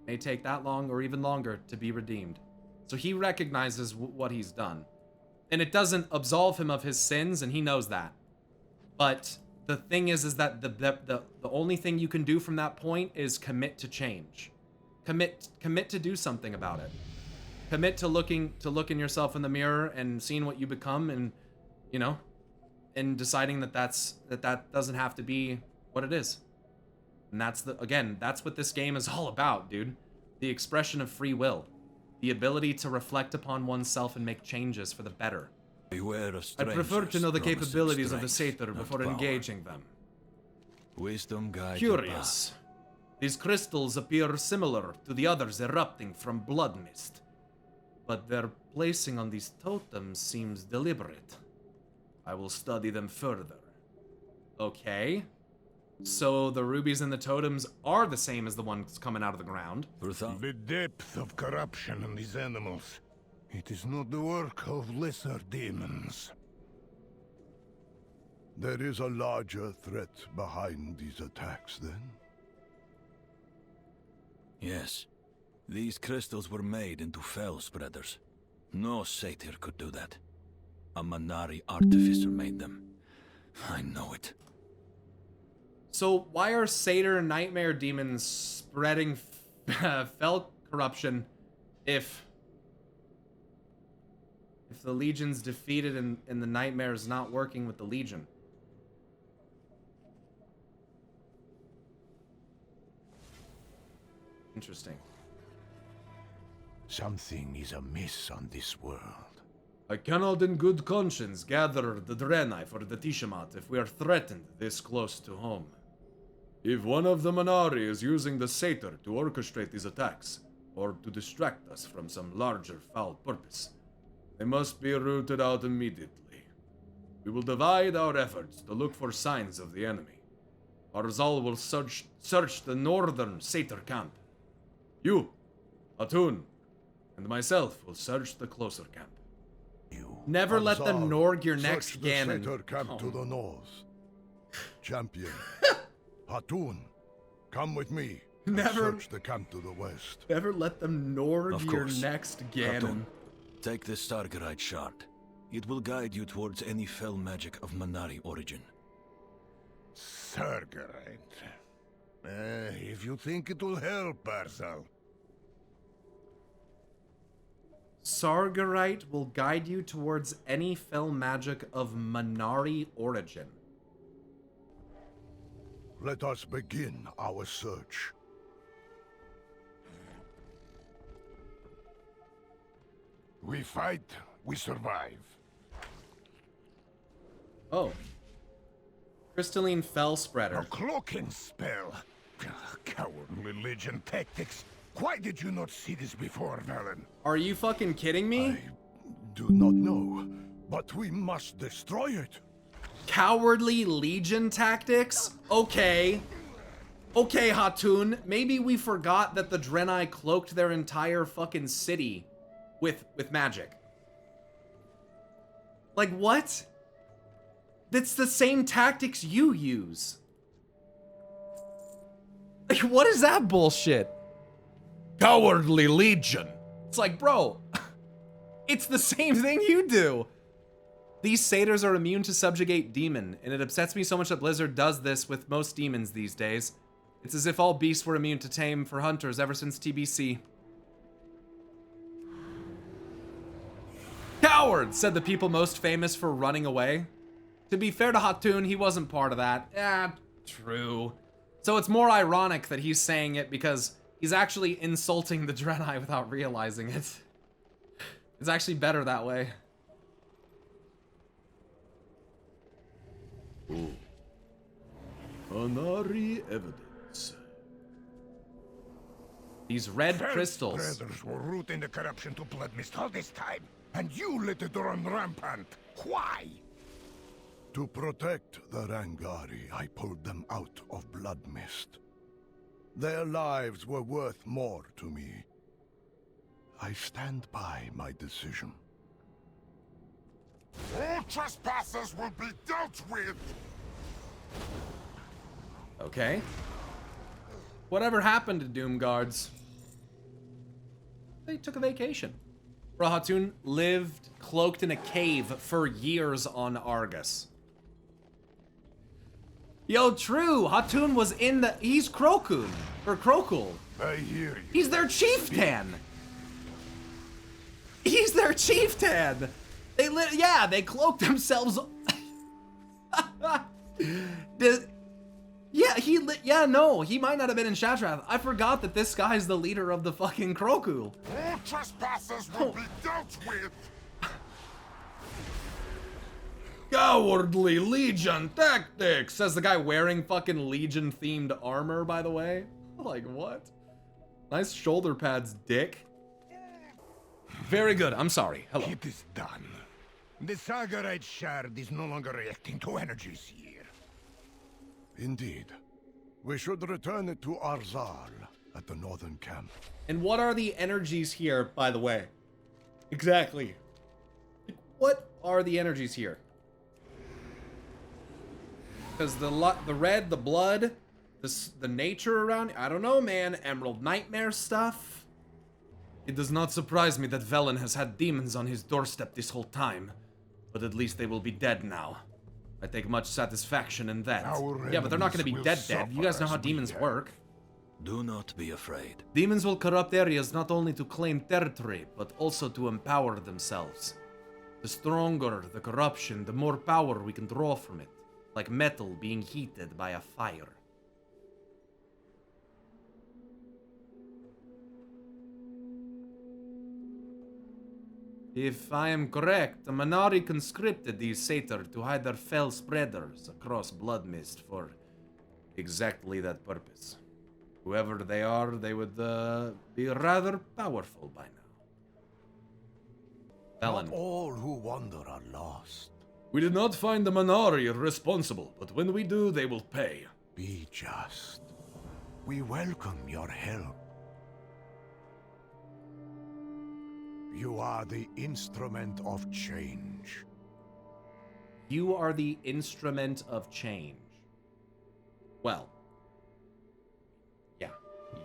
May take that long or even longer to be redeemed. So he recognizes what he's done. And it doesn't absolve him of his sins, and he knows that. But the thing is that the only thing you can do from that point is commit to change. Commit to do something about it. Commit to looking yourself in the mirror and seeing what you become, and you know, and deciding that that doesn't have to be what it is. And that's what this game is all about, dude. The expression of free will. The ability to reflect upon oneself and make changes for the better. Beware of I prefer to know the strangers capabilities of the promising Satyr strength, before not power. engaging them. Wisdom guides your Curious. These crystals appear similar to the others erupting from blood mist. But their placing on these totems seems deliberate. I will study them further. Okay. So the rubies and the totems are the same as the ones coming out of the ground. The depth of corruption in these animals. It is not the work of lesser demons. There is a larger threat behind these attacks, then? Yes. These crystals were made into fell spreaders. No satyr could do that. A Manari artificer made them. I know it. So why are Satyr and Nightmare demons spreading fell corruption if the Legion's defeated and the Nightmare's not working with the Legion? Interesting. Something is amiss on this world. I cannot in good conscience gather the Draenei for the Tishamat if we are threatened this close to home. If one of the Manari is using the Satyr to orchestrate these attacks, or to distract us from some larger foul purpose, they must be rooted out immediately. We will divide our efforts to look for signs of the enemy. Arzal will search the northern Satyr camp. You, Atun, and myself will search the closer camp. Never let them Norg your next Search the Ganon. Satyr camp to the north. Champion, Hatun, come with me. And Never- search the camp to the west. Never let them Norg Of your course. next Hatun, Ganon. take this Sargerite shard. It will guide you towards any fell magic of Manari origin. Sargerite. If you think it will help, Barzal. Sargerite will guide you towards any fell magic of Manari origin. Let us begin our search. We fight, we survive. Oh. Crystalline Fell Spreader. A cloaking spell. Cowardly Legion tactics. Why did you not see this before, Valen? Are you fucking kidding me? Do not know, but we must destroy it. Cowardly Legion tactics? Okay. Okay, Hatun. Maybe we forgot that the Draenei cloaked their entire fucking city with magic. Like, what? That's the same tactics you use. Like, what is that bullshit? Cowardly Legion. It's like, bro, it's the same thing you do. These satyrs are immune to subjugate demon, and it upsets me so much that Blizzard does this with most demons these days. It's as if all beasts were immune to tame for hunters ever since TBC. Coward, said the people most famous for running away. To be fair to Hatun, he wasn't part of that. True. So it's more ironic that he's saying it because he's actually insulting the Draenei without realizing it. It's actually better that way. Oh. Manari evidence. These red Fell crystals. Spreaders were rooting the corruption to Blood Mist all this time, and you let it run rampant. Why? To protect the Rangari, I pulled them out of Blood Mist. Their lives were worth more to me. I stand by my decision. All trespassers will be dealt with! Okay. Whatever happened to Doom Guards? They took a vacation. Rahatun lived cloaked in a cave for years on Argus. Yo, true! Hatun was in the... He's Krokun. Or Krokul. I hear you. He's their chieftain! He's their chieftain! They cloaked themselves... he might not have been in Shattrath. I forgot that this guy's the leader of the fucking Krokul. All trespassers will be dealt with! Cowardly Legion tactics, says the guy wearing fucking Legion-themed armor, by the way. Like, what? Nice shoulder pads, dick. Very good, I'm sorry. Hello. It is done. The Sargerite shard is no longer reacting to energies here. Indeed. We should return it to Arzal at the northern camp. And what are the energies here, by the way? Exactly. What are the energies here? Because the red, the blood, the nature around, I don't know, man. Emerald Nightmare stuff. It does not surprise me that Velen has had demons on his doorstep this whole time. But at least they will be dead now. I take much satisfaction in that. Yeah, but they're not going to be dead. You guys know how demons work. Do not be afraid. Demons will corrupt areas not only to claim territory, but also to empower themselves. The stronger the corruption, the more power we can draw from it. Like metal being heated by a fire. If I am correct, the Manari conscripted these satyr to hide their fell spreaders across Blood Mist for exactly that purpose. Whoever they are, they would be rather powerful by now. Not all who wander are lost. We did not find the Manari responsible, but when we do, they will pay. Be just. We welcome your help. You are the instrument of change. You are the instrument of change. Well, yeah,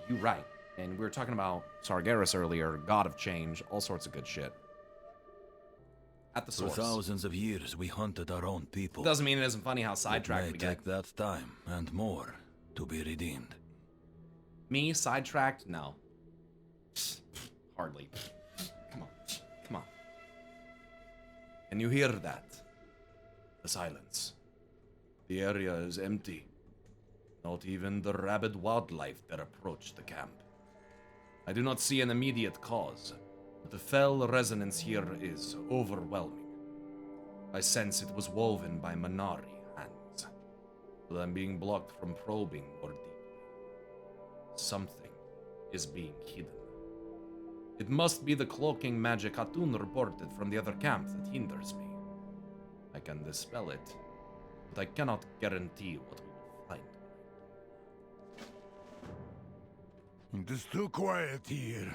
you right. And we were talking about Sargeras earlier, god of change, all sorts of good shit. At the source. For thousands of years, we hunted our own people. Doesn't mean it isn't funny how sidetracked we It may get. take that time and more to be redeemed. Me sidetracked? No. Hardly. Come on. Come on. Can you hear that? The silence. The area is empty. Not even the rabid wildlife that approach the camp. I do not see an immediate cause, but the fell resonance here is overwhelming. I sense it was woven by Manari hands, but I'm being blocked from probing more deeply. Something is being hidden. It must be the cloaking magic Hatun reported from the other camp that hinders me. I can dispel it, but I cannot guarantee what we will find. It is too quiet here.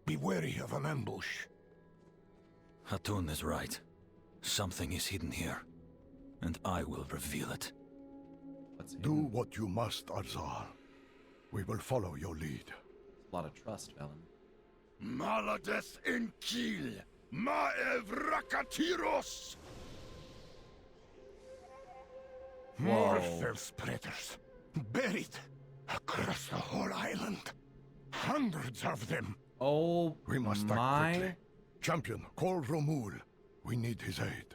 Be wary of an ambush. Hatun is right. Something is hidden here, and I will reveal it. Do what you must, Arzal. We will follow your lead. A lot of trust, Velen. Malades in Kiel, Maev Rakatiros! More fell spreaders, buried across the whole island. Hundreds of them. Oh, we must act quickly. Champion, call Romul. We need his aid.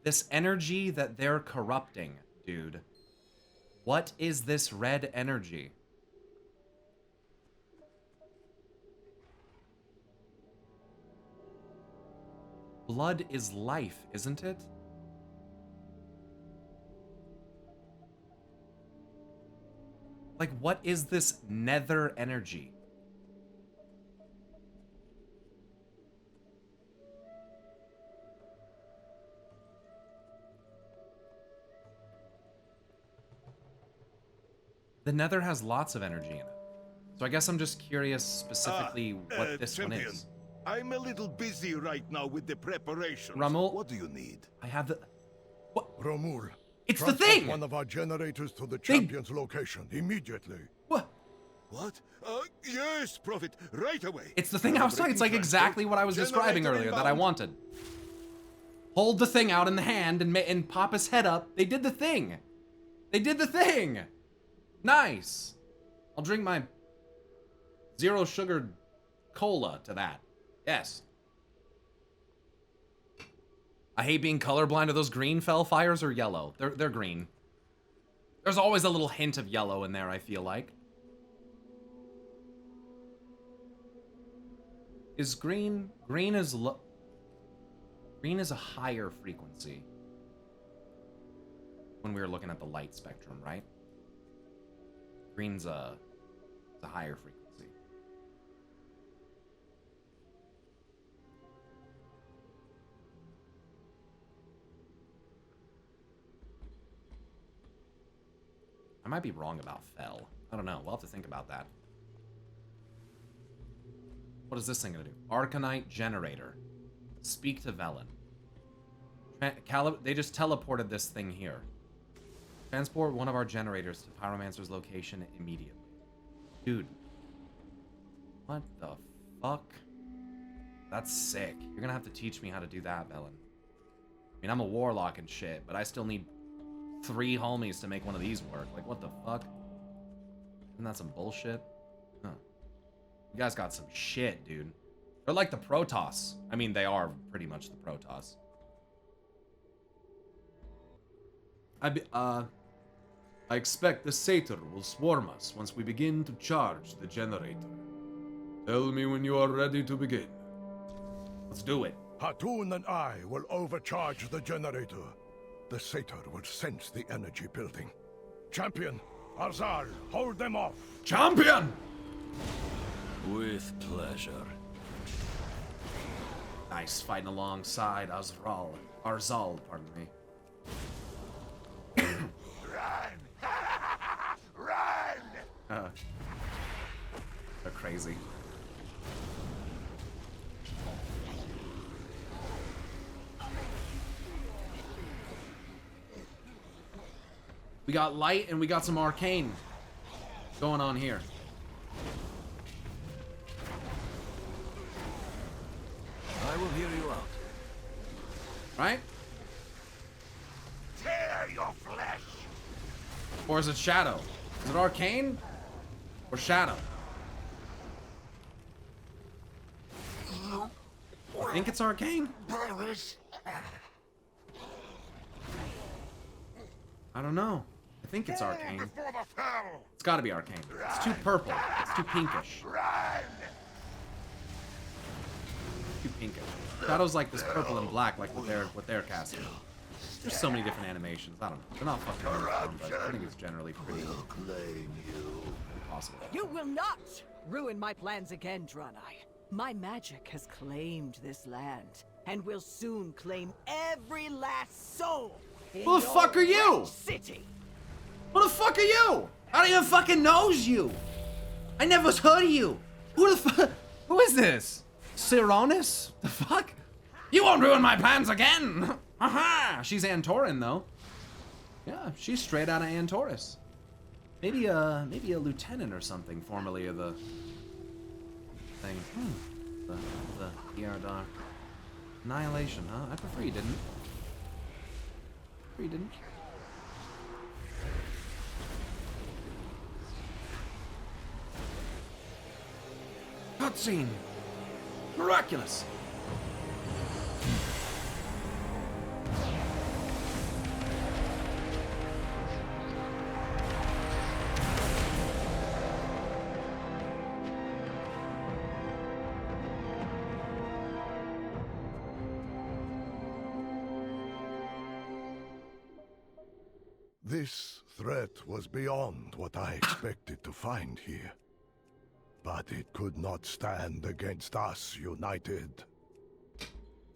This energy that they're corrupting, dude. What is this red energy? Blood is life, isn't it? Like, what is this nether energy? The nether has lots of energy in it. So I guess I'm just curious specifically what this champion. one is. I'm a little busy right now with the preparations. Ramul, what do you need? I have the... What? Romul. It's the thing! One of our generators to the champion's location, immediately. What? What? Yes, Prophet, right away. It's the thing I was talking. It's like exactly what I was describing earlier that I wanted. Hold the thing out in the hand and pop his head up. They did the thing. They did the thing. Nice. I'll drink my zero sugar cola to that. Yes. I hate being colorblind. Are those green fell fires or yellow? They're green. There's always a little hint of yellow in there, I feel like. Is green is a higher frequency when we were looking at the light spectrum, right? Green's a higher frequency. I might be wrong about fell. I don't know. We'll have to think about that. What is this thing gonna do? Arcanite generator. Speak to Velen. They just teleported this thing here. Transport one of our generators to Pyromancer's location immediately. Dude. What the fuck? That's sick. You're gonna have to teach me how to do that, Velen. I mean, I'm a warlock and shit, but I still need 3 homies to make one of these work. Like, what the fuck? Isn't that some bullshit? Huh. You guys got some shit, dude. They're like the Protoss. I mean, they are pretty much the Protoss. I expect the satyr will swarm us once we begin to charge the generator. Tell me when you are ready to begin. Let's do it. Hatun and I will overcharge the generator. The satyr will sense the energy building. Champion, Arzal, hold them off. Champion! With pleasure. Nice, fighting alongside Arzal, pardon me. Run! Run! They're crazy. We got light and we got some arcane going on here. I will hear you out. Right? Tear your flesh! Or is it Shadow? Is it Arcane? Or Shadow? I think it's Arcane. I don't know. I think it's Arcane. It's gotta be Arcane. It's too purple. It's too pinkish. Too pinkish. Shadow's like this purple and black, like what they're casting. There's so many different animations. I don't know. They're not fucking uniform, but I think it's generally pretty possible. You will not ruin my plans again, Draenei. My magic has claimed this land, and will soon claim every last soul. Who the fuck are you? City. Who the fuck are you? I don't even fucking knows you. I never heard of you. Who the fuck? Who is this? Sironis? The fuck? You won't ruin my plans again! Aha! She's Antorin, though. Yeah, she's straight out of Antoris. Maybe a lieutenant or something, formerly of the thing. The Yardar. Annihilation, huh? I prefer you didn't. You didn't. Cutscene! Miraculous! This threat was beyond what I expected to find here. But it could not stand against us united.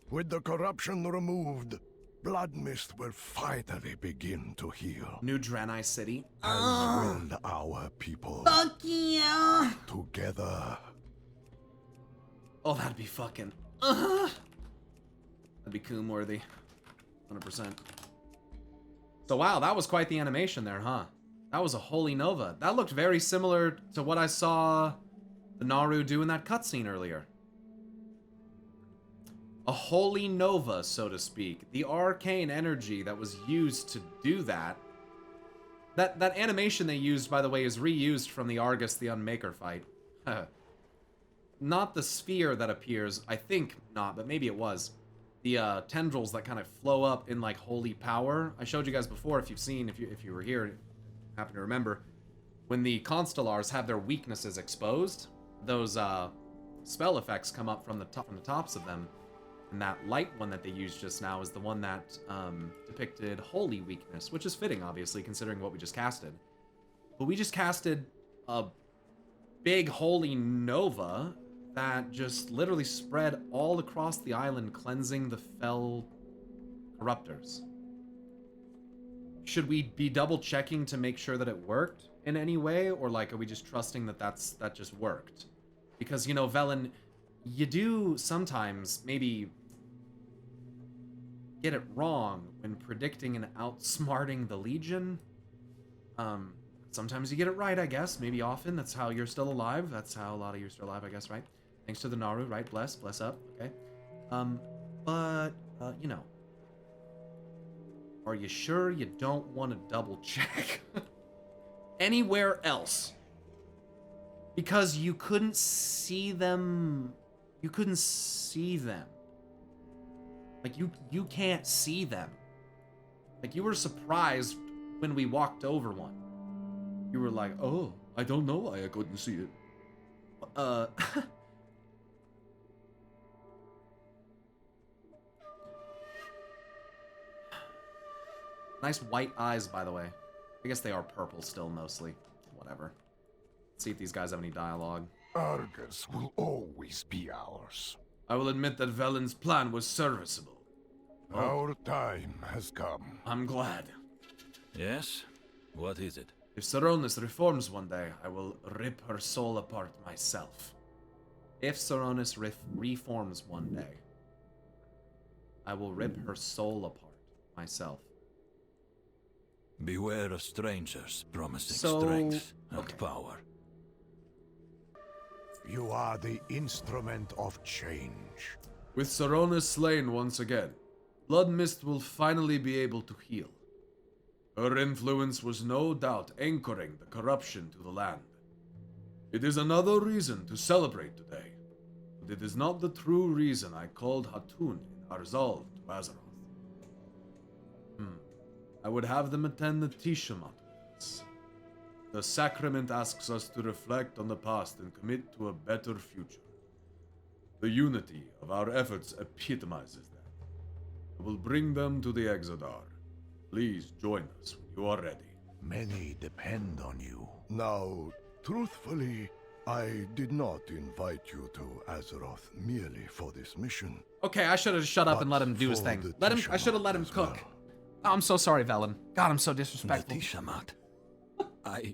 With the corruption removed, Blood Mist will finally begin to heal. New Draenei City. As will our people. Fuck yeah! Together. Oh, that'd be fucking... That'd be coom-worthy. 100%. So wow, that was quite the animation there, huh? That was a Holy Nova. That looked very similar to what I saw the Naru do in that cutscene earlier. A Holy Nova, so to speak. The arcane energy that was used to do that. That animation they used, by the way, is reused from the Argus the Unmaker fight. Not the sphere that appears. I think not, but maybe it was. The tendrils that kind of flow up in like holy power. I showed you guys before, if you've seen, if you were here, happen to remember, when the Constellars have their weaknesses exposed, those spell effects come up from the tops of them, and that light one that they used just now is the one that depicted holy weakness, which is fitting, obviously, considering what we just casted. But we just casted a big holy nova that just literally spread all across the island, cleansing the fell corruptors. Should we be double checking to make sure that it worked in any way, or like are we just trusting that that just worked? Because, you know, Velen, you do sometimes maybe get it wrong when predicting and outsmarting the Legion. Sometimes you get it right, I guess. Maybe often. That's how you're still alive. That's how a lot of you are still alive, I guess, right? Thanks to the Naru, right? Bless up, okay? You know. Are you sure you don't want to double check anywhere else? Because you couldn't see them. You couldn't see them. Like, you can't see them. Like, you were surprised when we walked over one. You were like, oh, I don't know why I couldn't see it. Nice white eyes, by the way. I guess they are purple still, mostly. Whatever. Let's see if these guys have any dialogue. Argus will always be ours. I will admit that Velen's plan was serviceable. Our time has come. I'm glad. Yes? What is it? If Saronis reforms one day, I will rip her soul apart myself. If Saronis reforms one day, I will rip her soul apart myself. Beware of strangers promising So- strength and okay. power. You are the instrument of change. With Saronis slain once again, Blood Mist will finally be able to heal. Her influence was no doubt anchoring the corruption to the land. It is another reason to celebrate today, but it is not the true reason I called Hatun in our resolve to Azeroth. I would have them attend the Tishamat with us. The sacrament asks us to reflect on the past and commit to a better future. The unity of our efforts epitomizes that. I will bring them to the Exodar. Please join us when you are ready. Many depend on you. Now, truthfully, I did not invite you to Azeroth merely for this mission. Okay, I should have shut up and let him do his for thing. the I should have let him Tishamat as cook. well. Oh, I'm so sorry, Velen. God, I'm so The disrespectful. Tishamat. I...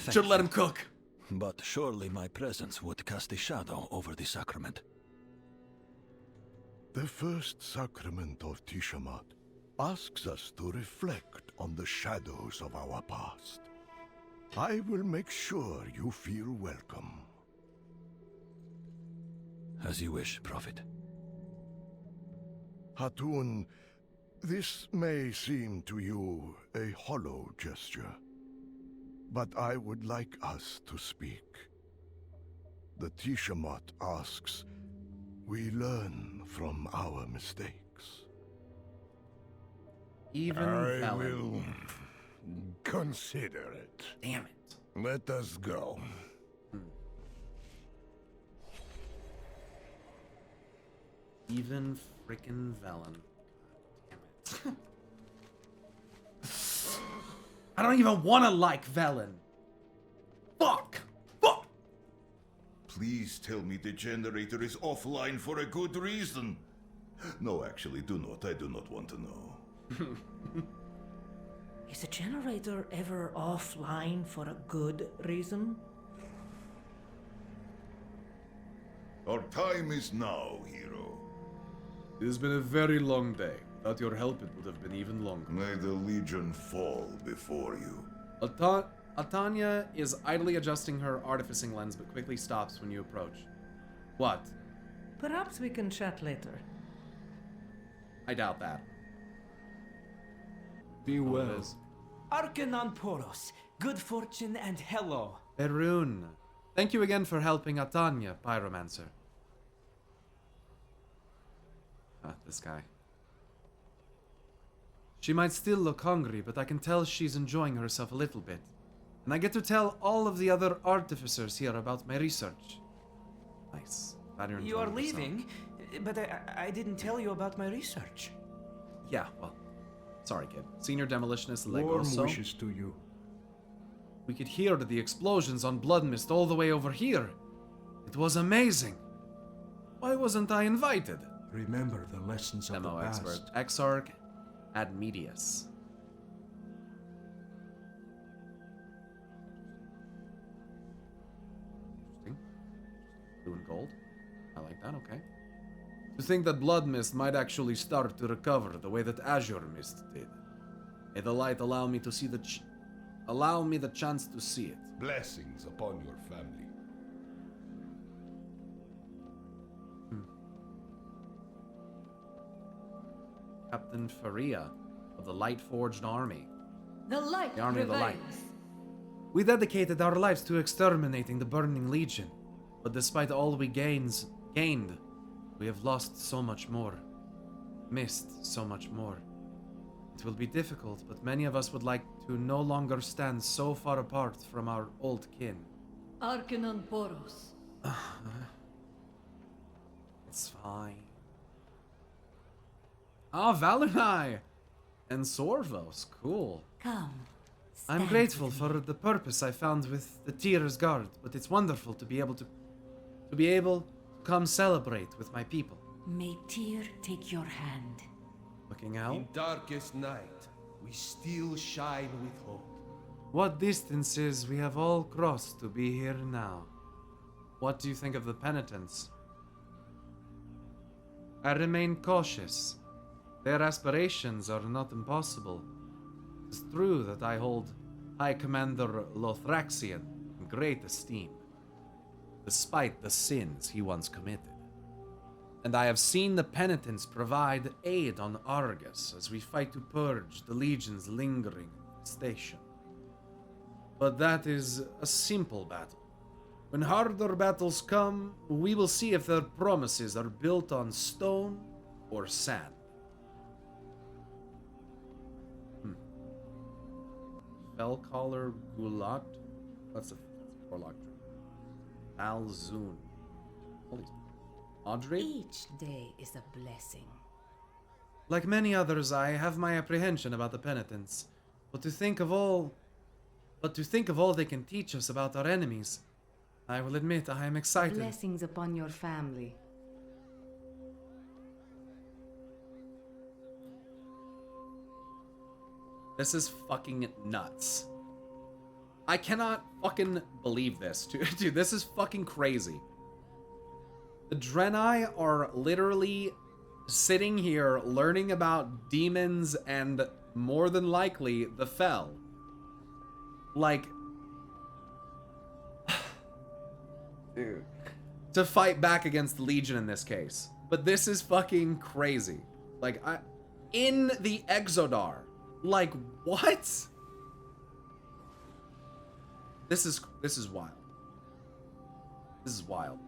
Should have let him cook. But surely my presence would cast a shadow over the sacrament. The first sacrament of Tishamat asks us to reflect on the shadows of our past. I will make sure you feel welcome. As you wish, Prophet. Hatun, this may seem to you a hollow gesture, but I would like us to speak. The Tishamat asks, we learn from our mistakes. Even I Velen. will consider it. Damn it. Let us go. Even frickin' Velen. Damn it. I don't even want to like Velen. Fuck! Fuck! Please tell me the generator is offline for a good reason. No, actually, do not. I do not want to know. Is the generator ever offline for a good reason? Our time is now, hero. It has been a very long day. Without your help, it would have been even longer. May the Legion fall before you. Atanya is idly adjusting her artificing lens, but quickly stops when you approach. What? Perhaps we can chat later. I doubt that. Be well. well. Arcanon Poros, good fortune and hello. Perun. Thank you again for helping Atanya, Pyromancer. This guy. She might still look hungry, but I can tell she's enjoying herself a little bit. And I get to tell all of the other artificers here about my research. Nice. Glad you're You are enjoying yourself. leaving, but I didn't tell you about my research. Yeah, well. Sorry, kid. Senior demolitionist Warm Legoso. wishes to you. We could hear the explosions on Blood Mist all the way over here. It was amazing. Why wasn't I invited? Remember the lessons of Demo the expert. past. Exarch Admedius. Interesting. Blue and gold. I like that, okay. To think that Blood Mist might actually start to recover the way that Azure Mist did. May the light allow me to see allow me the chance to see it. Blessings upon your family. Captain Faria of the Light Forged Army. The light The Army of the Light. prevails. We dedicated our lives to exterminating the Burning Legion, but despite all we gained, we have lost so much more. Missed so much more. It will be difficult, but many of us would like to no longer stand so far apart from our old kin. Arcanon Poros. It's fine. Ah, Valernai! And Sorvos, cool. Come. I'm stand grateful with for me. the purpose I found with the Tyr's Guard, but it's wonderful to be able to come celebrate with my people. May Tyr take your hand. Looking out. In darkest night, we still shine with hope. What distances we have all crossed to be here now. What do you think of the penitents? I remain cautious. Their aspirations are not impossible. It's true that I hold High Commander Lothraxian in great esteem, despite the sins he once committed. And I have seen the penitents provide aid on Argus as we fight to purge the Legion's lingering infestation. But that is a simple battle. When harder battles come, we will see if their promises are built on stone or sand. Felcaller Gulat? That's a warlock. Alzun. Holy Audrey? Each day is a blessing. Like many others, I have my apprehension about the penitents. But to think of all they can teach us about our enemies, I will admit I am excited. Blessings upon your family. This is fucking nuts. I cannot fucking believe this. Dude, this is fucking crazy. The Draenei are literally sitting here learning about demons and, more than likely, the Fel. Like... Dude. To fight back against the Legion in this case. But this is fucking crazy. Like, in the Exodar. Like, what? This is wild. This is wild.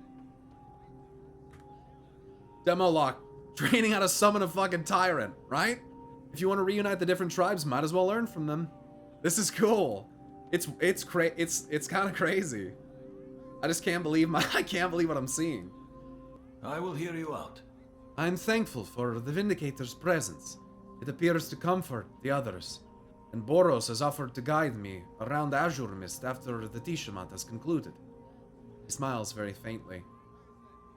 Demolock training how to summon a fucking tyrant, right? If you want to reunite the different tribes, might as well learn from them. This is cool. It's kind of crazy. I just can't believe I can't believe what I'm seeing. I will hear you out. I'm thankful for the Vindicator's presence. It appears to comfort the others, and Boros has offered to guide me around Azure Mist after the Tishamat has concluded. He smiles very faintly.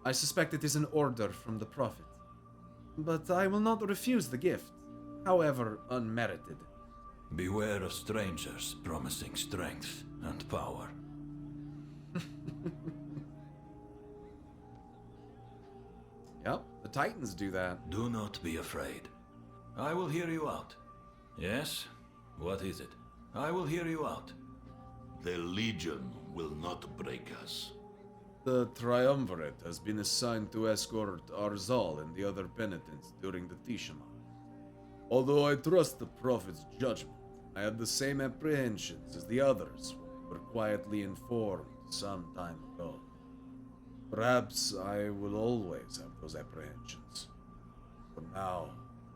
I suspect it is an order from the Prophet, but I will not refuse the gift, however unmerited. Beware of strangers promising strength and power. Yep, the Titans do that. Do not be afraid. I will hear you out. Yes? What is it? I will hear you out. The Legion will not break us. The Triumvirate has been assigned to escort Arzal and the other penitents during the Tishamat. Although I trust the Prophet's judgment, I had the same apprehensions as the others were quietly informed some time ago. Perhaps I will always have those apprehensions. For now,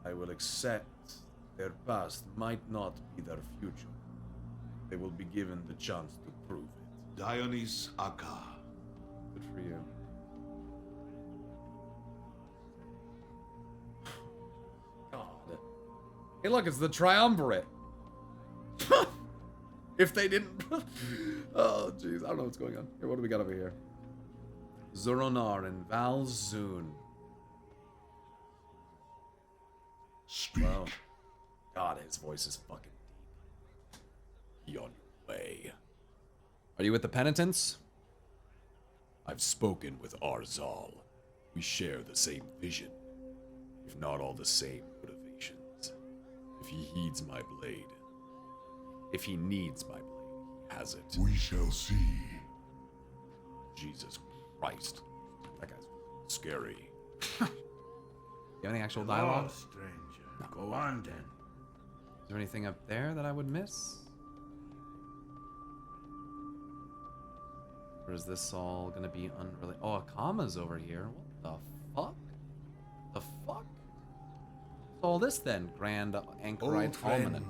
I will accept their past might not be their future. They will be given the chance to prove it. Dionys Akka. Good for you. God. Hey, look, it's the Triumvirate. If they didn't... Oh, jeez. I don't know what's going on. Here, what do we got over here? Zoronar and Valzun. Speak. Wow. God, his voice is fucking deep. Be on your way. Are you with the penitents? I've spoken with Arzal. We share the same vision, if not all the same motivations. If he heeds my blade, if he needs my blade, he has it. We shall see. Jesus Christ. That guy's scary. You have any actual dialogue? Stranger. Go on then. Is there anything up there that I would miss? Or is this all gonna be unrelated? Oh, a comma's over here. What the fuck? The fuck? What's all this then, Grand Anchorite Almanin?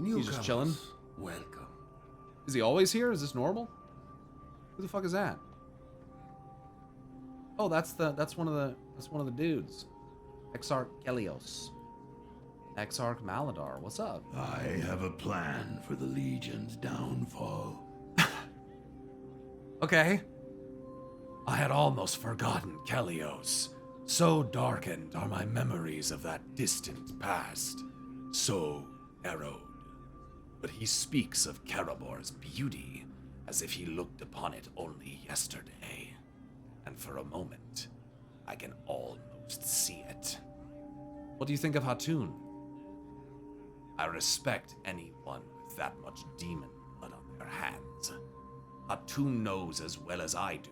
He's just chilling? Welcome. Is he always here? Is this normal? Who the fuck is that? Oh, that's one of the dudes. Exarch Kelios. Exarch Maladar, what's up? I have a plan for the Legion's downfall. Okay. I had almost forgotten Kelios. So darkened are my memories of that distant past. So narrowed. But he speaks of Karabor's beauty as if he looked upon it only yesterday. And for a moment, I can almost see it. What do you think of Hatun? I respect anyone with that much demon blood on their hands. Atun knows as well as I do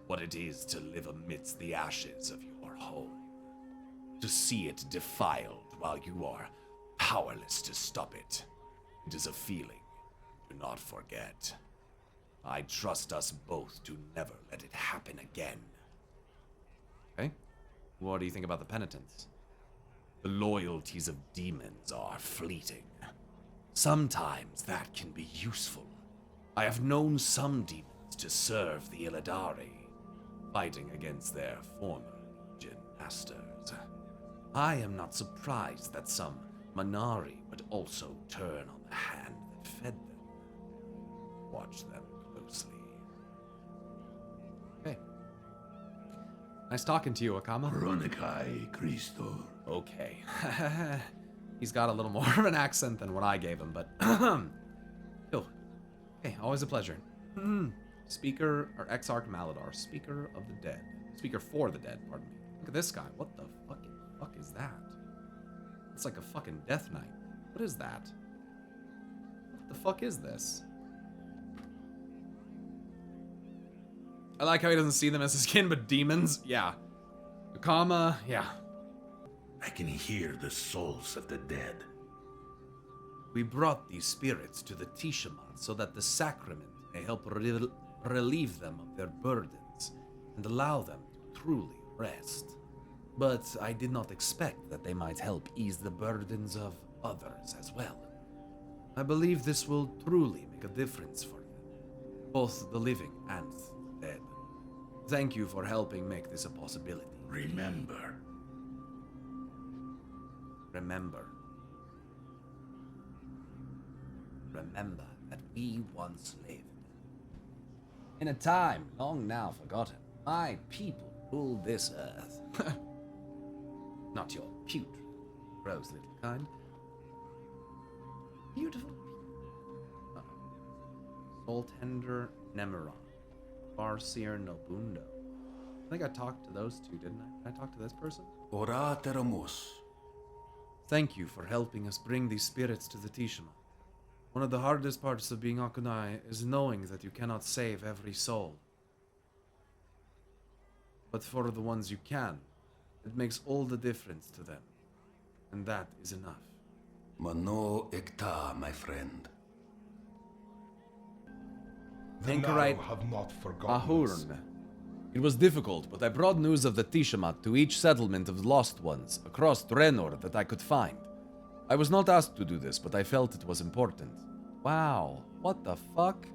what it is to live amidst the ashes of your home. To see it defiled while you are powerless to stop it. It is a feeling do not forget. I trust us both to never let it happen again. Okay. What do you think about the penitents? The loyalties of demons are fleeting. Sometimes that can be useful. I have known some demons to serve the Illidari, fighting against their former legion masters. I am not surprised that some Manari would also turn on the hand that fed them. Watch them closely. Okay. Nice talking to you, Akama. Chronicae Christor. Okay. He's got a little more of an accent than what I gave him, but... Cool. Hey, always a pleasure. Speaker, or Exarch Maladar, Speaker of the Dead. Speaker for the Dead, pardon me. Look at this guy. What the fuck is that? It's like a fucking Death Knight. What is that? What the fuck is this? I like how he doesn't see them as his kin, but demons? Yeah. Akama, yeah. I can hear the souls of the dead. We brought these spirits to the Tishamat so that the sacrament may help relieve them of their burdens and allow them to truly rest. But I did not expect that they might help ease the burdens of others as well. I believe this will truly make a difference for them, both the living and the dead. Thank you for helping make this a possibility. Remember. Remember that we once lived. In a time long now forgotten, my people ruled this earth. Not your putrid, gross little kind. Beautiful people. Soul Tender Nemiron. Farseer Nobundo. I think I talked to those two, didn't I? Did I talk to this person? Orateramus. Thank you for helping us bring these spirits to the Tishima. One of the hardest parts of being Akunai is knowing that you cannot save every soul. But for the ones you can, it makes all the difference to them. And that is enough. Mano Ekta, my friend. The Anchorite Nile have not forgotten us. Ahurn. It was difficult, but I brought news of the Tishamat to each settlement of the lost ones across Draenor that I could find. I was not asked to do this, but I felt it was important. Wow, what the fuck?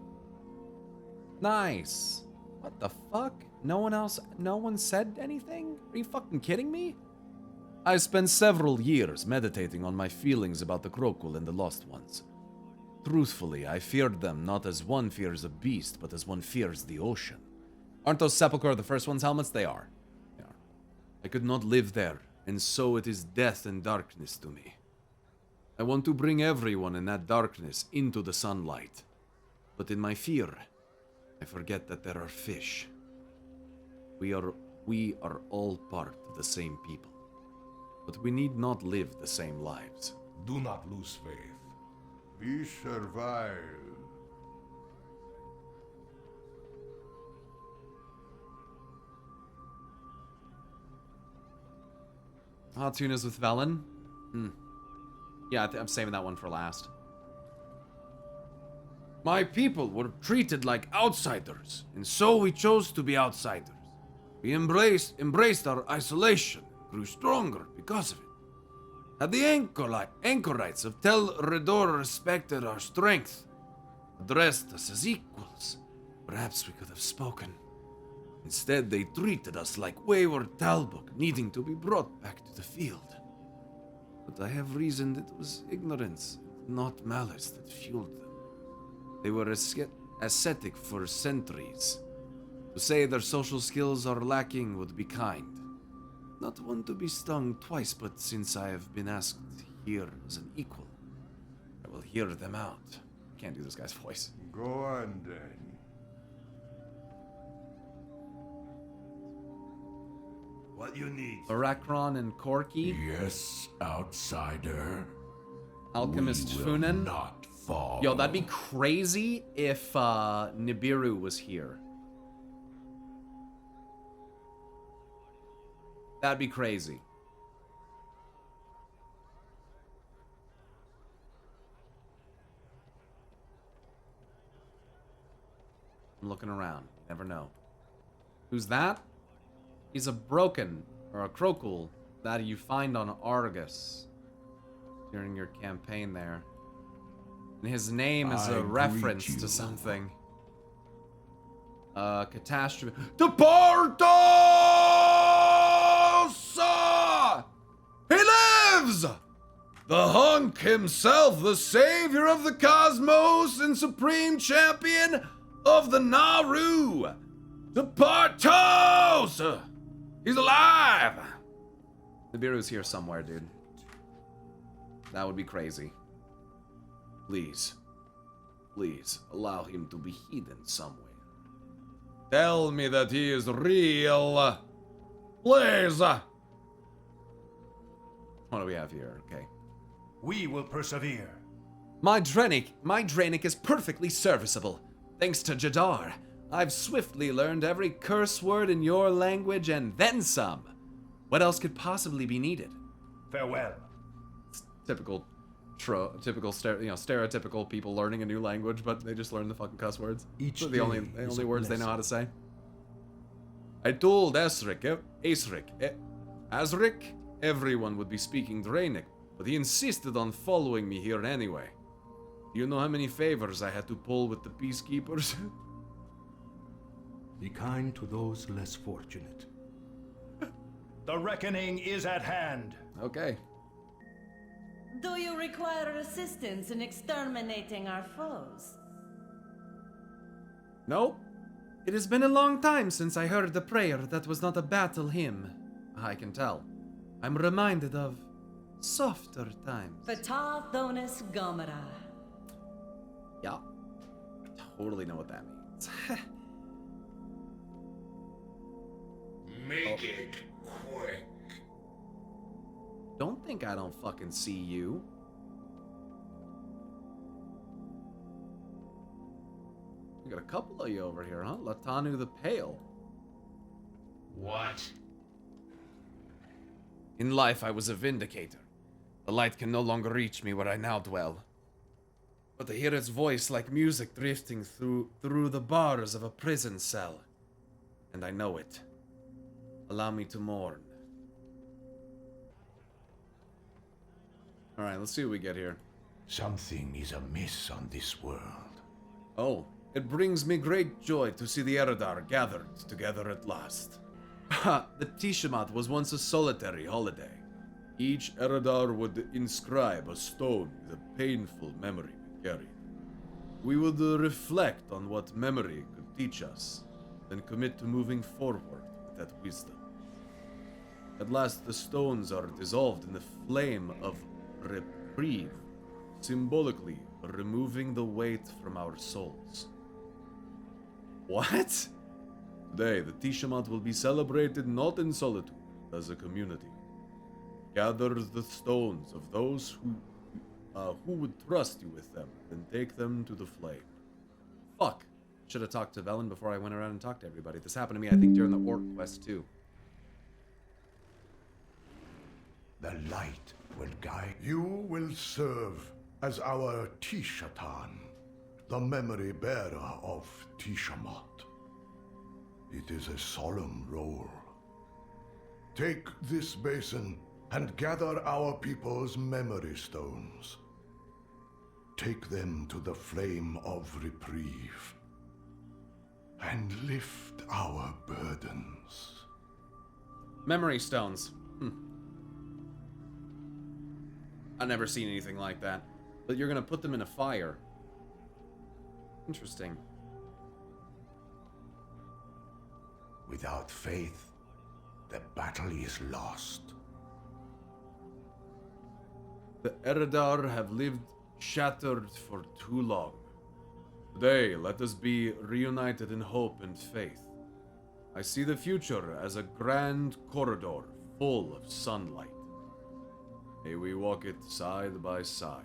Nice. What the fuck? No one said anything? Are you fucking kidding me? I spent several years meditating on my feelings about the Krokul and the Lost Ones. Truthfully, I feared them not as one fears a beast, but as one fears the ocean. Aren't those Sepulchre the First One's helmets? They are. They are. I could not live there, and so it is death and darkness to me. I want to bring everyone in that darkness into the sunlight. But in my fear, I forget that there are fish. We are all part of the same people. But we need not live the same lives. Do not lose faith. We survive. Hot tunas with Velen. Yeah, I'm saving that one for last. My people were treated like outsiders, and so we chose to be outsiders. We embraced our isolation, grew stronger because of it. Had the anchorites of Tel Redor respected our strength, addressed us as equals, perhaps we could have spoken. Instead, they treated us like wayward Talbot needing to be brought back to the field. But I have reasoned it was ignorance, not malice, that fueled them. They were ascetic for centuries. To say their social skills are lacking would be kind. Not one to be stung twice, but since I have been asked here as an equal, I will hear them out. Can't do this guy's voice. Go on then. What you need? Arachron and Corky? Yes, outsider. Alchemist Funen. Not fall. Yo, that'd be crazy if Nibiru was here. That'd be crazy. I'm looking around. Never know. Who's that? He's a broken, or a crocul, that you find on Argus during your campaign there. And his name is a reference to something. Catastrophe. To Portos! He lives! The hunk himself, the savior of the cosmos and supreme champion of the Naru! To Portos! He's alive! Nibiru's here somewhere, dude. That would be crazy. Please. Please, allow him to be hidden somewhere. Tell me that he is real. Please! What do we have here? Okay. We will persevere. My Draenei is perfectly serviceable. Thanks to Jadar, I've swiftly learned every curse word in your language and then some. What else could possibly be needed? Farewell. It's typical, stereotypical people learning a new language, but they just learn the fucking cuss words. They're the only words they know how to say. I told Azric, everyone would be speaking Draenei, but he insisted on following me here anyway. Do you know how many favors I had to pull with the peacekeepers? Be kind to those less fortunate. The reckoning is at hand. Okay. Do you require assistance in exterminating our foes? No. It has been a long time since I heard the prayer that was not a battle hymn. I can tell. I'm reminded of softer times. Fatah Thonis Gomera. Yeah. I totally know what that means. Make it quick. Don't think I don't fucking see you. We got a couple of you over here, huh? Latanu the Pale. What? In life, I was a vindicator. The light can no longer reach me where I now dwell. But I hear its voice like music drifting through the bars of a prison cell. And I know it. Allow me to mourn. Alright, let's see what we get here. Something is amiss on this world. Oh, it brings me great joy to see the Eredar gathered together at last. The Tishamat was once a solitary holiday. Each Eredar would inscribe a stone with a painful memory we carried. We would reflect on what memory could teach us, then commit to moving forward with that wisdom. At last, the stones are dissolved in the flame of reprieve, symbolically removing the weight from our souls. What? Today, the Tishamat will be celebrated not in solitude, but as a community. Gather the stones of those who would trust you with them, then take them to the flame. Fuck. Should have talked to Velen before I went around and talked to everybody. This happened to me, I think, during the Orc quest, too. The light will guide. You will serve as our Tishatan, the memory bearer of Tishamat. It is a solemn role. Take this basin and gather our people's memory stones. Take them to the flame of reprieve and lift our burdens. Memory stones. I've never seen anything like that. But you're gonna put them in a fire. Interesting. Without faith, the battle is lost. The Eredar have lived shattered for too long. Today, let us be reunited in hope and faith. I see the future as a grand corridor full of sunlight. May we walk it side by side.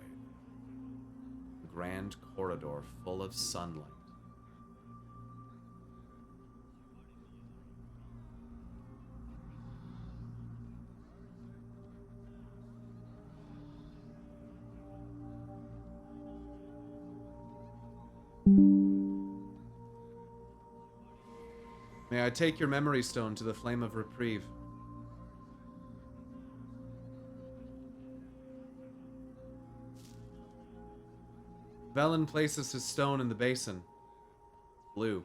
grand corridor full of sunlight. May I take your memory stone to the Flame of Reprieve? Velen places his stone in the basin. Blue.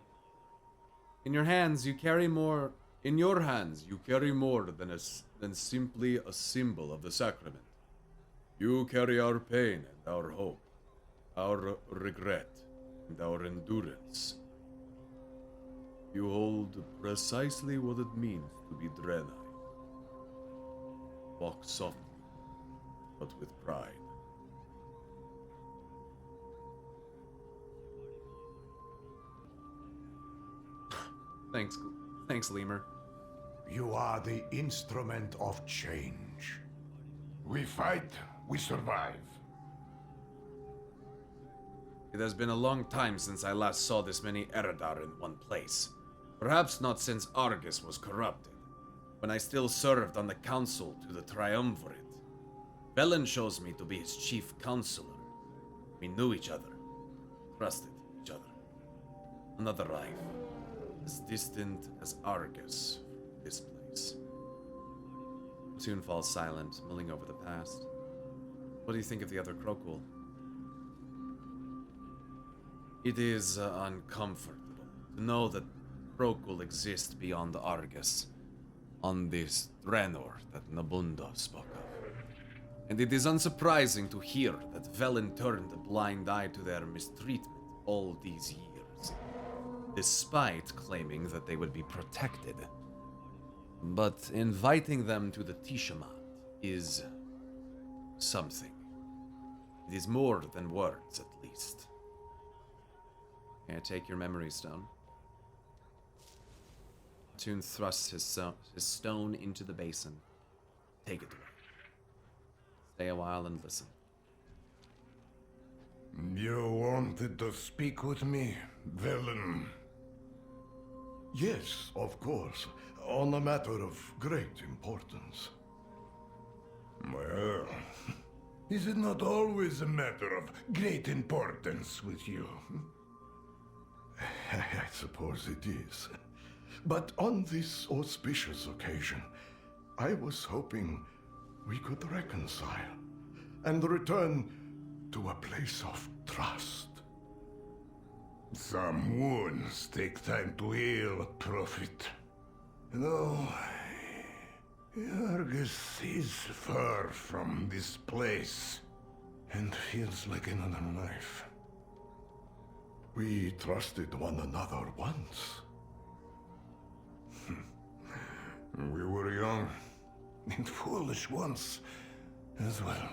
In your hands, you carry more. In your hands, you carry more than simply a symbol of the sacrament. You carry our pain and our hope, our regret and our endurance. You hold precisely what it means to be Draenei. Walk softly, but with pride. Thanks, Lemur. You are the instrument of change. We fight, we survive. It has been a long time since I last saw this many Eredar in one place. Perhaps not since Argus was corrupted, when I still served on the council to the Triumvirate. Velen chose me to be his chief counselor. We knew each other, trusted each other. Another life, as distant as Argus, this place. Toon falls silent, mulling over the past. What do you think of the other Krokul? It is uncomfortable to know that Krokul exist beyond Argus, on this Draenor that Nabundo spoke of. And it is unsurprising to hear that Velen turned a blind eye to their mistreatment all these years, despite claiming that they would be protected. But inviting them to the Tishamat is something. It is more than words, at least. May I take your memory stone? Toon thrusts his stone into the basin. Take it away. Stay a while and listen. You wanted to speak with me, Velen? Yes, of course. On a matter of great importance. Well, is it not always a matter of great importance with you? I suppose it is. But on this auspicious occasion, I was hoping we could reconcile and return to a place of trust. Some wounds take time to heal, Prophet. No, Argus is far from this place and feels like another life. We trusted one another once. We were young and foolish once as well.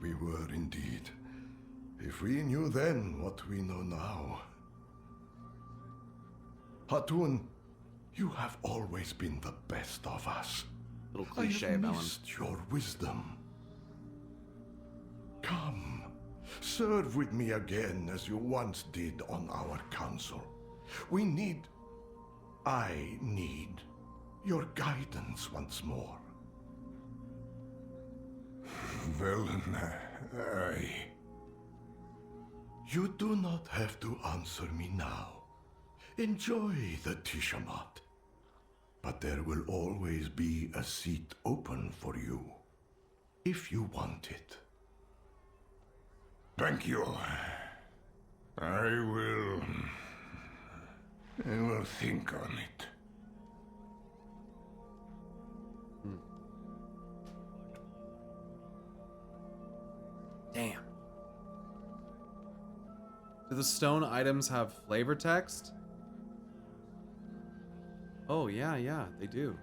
We were indeed. If we knew then what we know now. Hatun, you have always been the best of us. Little cliche, I have Velen. missed your wisdom. Come, serve with me again as you once did on our council. I need your guidance once more. Velen, You do not have to answer me now. Enjoy the Tishamat. But there will always be a seat open for you, if you want it. Thank you. I will think on it. Damn. Do the stone items have flavor text? Oh, yeah, they do.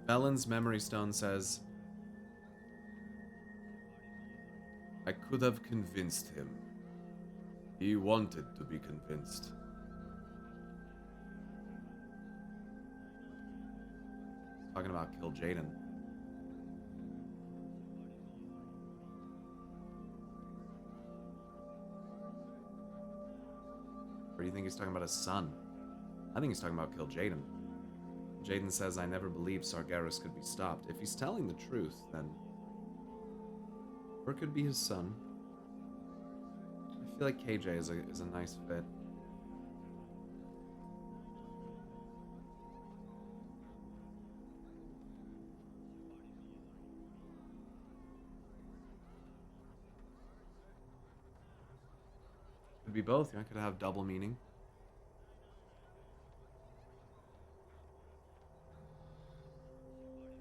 Velen's memory stone says, I could have convinced him. He wanted to be convinced. Talking about kill Jaden. do you think he's talking about his son? I think he's talking about Kill Jaden. Jaden says, I never believed Sargeras could be stopped. If he's telling the truth, then... Or it could be his son. I feel like KJ is a nice fit. Could be both, you know, could have double meaning.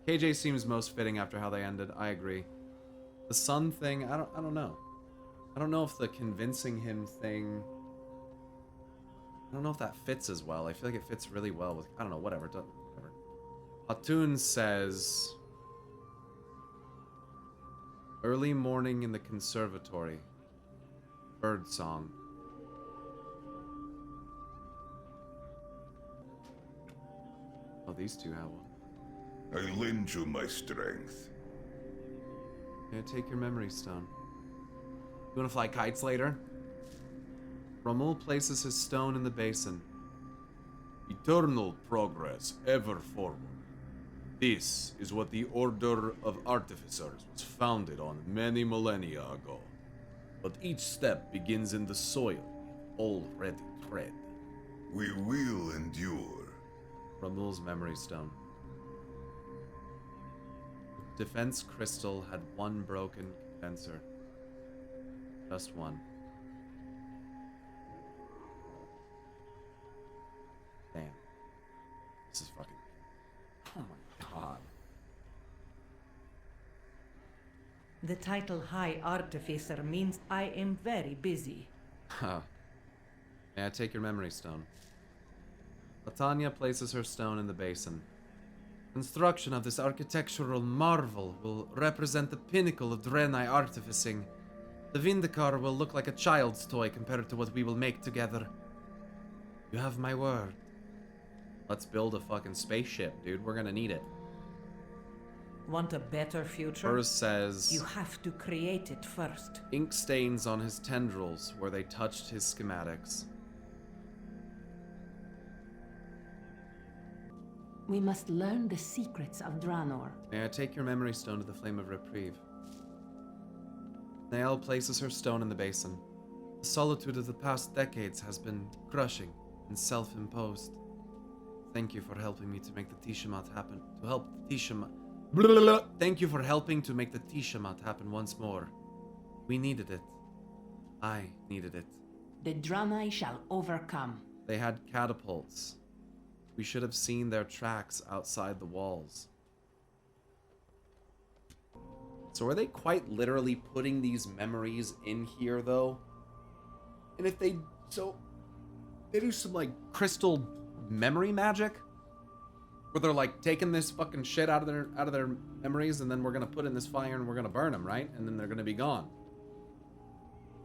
KJ seems most fitting after how they ended. I agree. The son thing, I don't know. I don't know if the convincing him thing, I don't know if that fits as well. I feel like it fits really well with, I don't know, whatever. Whatever. Hatun says, early morning in the conservatory. Bird song. Oh, these two have one. I lend you my strength. Yeah, take your memory stone. You wanna fly kites later? Romul places his stone in the basin. Eternal progress, ever forward. This is what the Order of Artificers was founded on many millennia ago. But each step begins in the soil already tread. We will endure. Romul's memory stone. Defense crystal had one broken condenser. Just one. Damn. This is fucking... Oh my god. The title High Artificer means I am very busy. Huh. May I take your memory stone? Latanya places her stone in the basin. Construction of this architectural marvel will represent the pinnacle of Draenei artificing. The Vindicar will look like a child's toy compared to what we will make together. You have my word. Let's build a fucking spaceship, dude. We're gonna need it. Want a better future? Hers says... You have to create it first. Ink stains on his tendrils where they touched his schematics. We must learn the secrets of Draenor. May I take your memory stone to the Flame of Reprieve? Nael places her stone in the basin. The solitude of the past decades has been crushing and self-imposed. Thank you for helping me to make the Tishamat happen. To help the Tishamat... Thank you for helping to make the Tishamat happen once more. We needed it. I needed it. The Draenei shall overcome. They had catapults. We should have seen their tracks outside the walls. So are they quite literally putting these memories in here, though? And if they... So... They do some, like, crystal memory magic? Where they're, like, taking this fucking shit out of their memories, and then we're gonna put in this fire and we're gonna burn them, right? And then they're gonna be gone.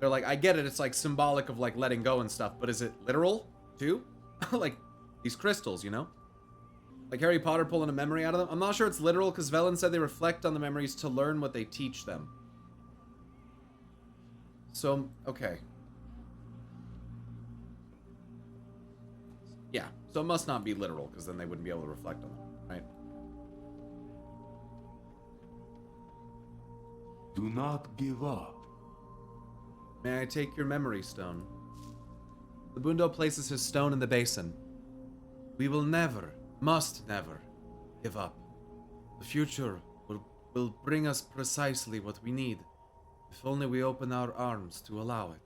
They're like, I get it, it's, like, symbolic of, like, letting go and stuff, but is it literal, too? Like... These crystals, you know? Like Harry Potter pulling a memory out of them. I'm not sure it's literal because Velen said they reflect on the memories to learn what they teach them. So, okay. Yeah, so it must not be literal because then they wouldn't be able to reflect on them, right? Do not give up. May I take your memory stone? The Bundo places his stone in the basin. We will never, must never, give up. The future will bring us precisely what we need, if only we open our arms to allow it.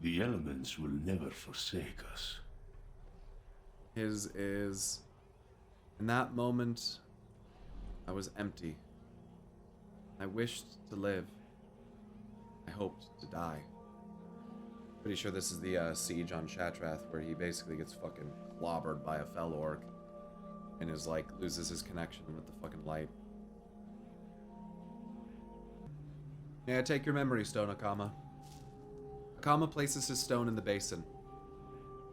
The elements will never forsake us. His is... In that moment, I was empty. I wished to live. I hoped to die. Pretty sure this is the siege on Shatrath where he basically gets fucking clobbered by a fell orc and is like loses his connection with the fucking light. May I take your memory stone, Akama? Akama places his stone in the basin.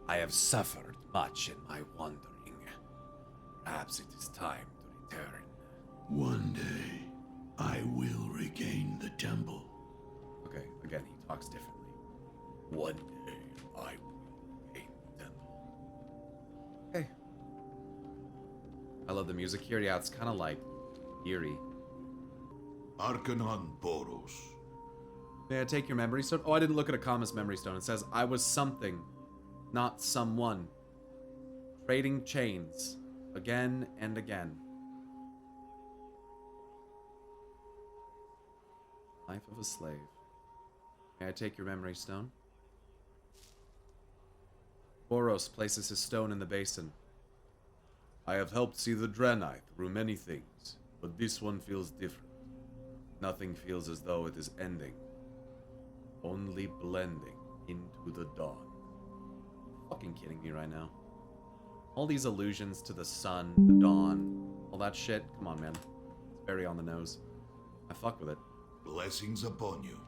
I have suffered much in my wandering. Perhaps it is time to return. One day, I will regain the temple. Okay, again, he talks differently. One day, I will gain the temple. Okay. I love the music here. Yeah, it's kind of like eerie. Arcanon Boros. May I take your memory stone? Oh, I didn't look at a comma's memory stone. It says, I was something, not someone. Trading chains. Again and again. Life of a slave. May I take your memory stone? Boros places his stone in the basin. I have helped see the Draenei through many things, but this one feels different. Nothing feels as though it is ending. Only blending into the dawn. Fucking kidding me right now. All these allusions to the sun, the dawn, all that shit. Come on, man. It's very on the nose. I fuck with it. Blessings upon you.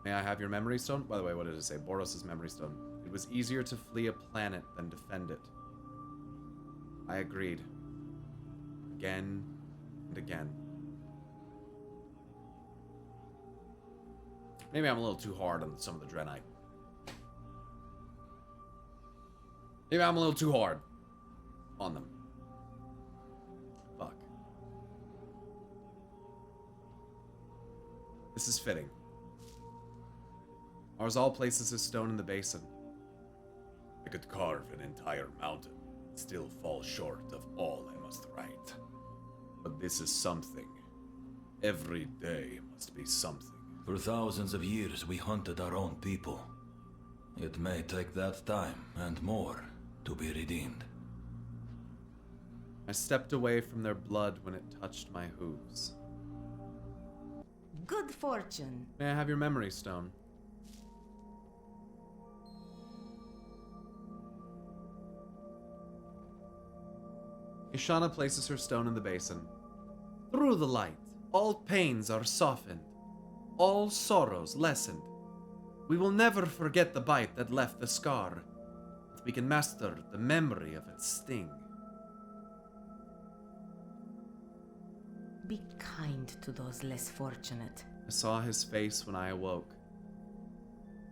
May I have your memory stone? By the way, what did it say? Boros' memory stone. It was easier to flee a planet than defend it. I agreed. Again and again. Maybe I'm a little too hard on some of the Draenei. Maybe I'm a little too hard on them. Fuck. This is fitting. Arzal places his stone in the basin. I could carve an entire mountain, still fall short of all I must write. But this is something. Every day must be something. For thousands of years, we hunted our own people. It may take that time and more to be redeemed. I stepped away from their blood when it touched my hooves. Good fortune. May I have your memory stone? Ishana places her stone in the basin. Through the light, all pains are softened, all sorrows lessened. We will never forget the bite that left the scar, but we can master the memory of its sting. Be kind to those less fortunate. I saw his face when I awoke.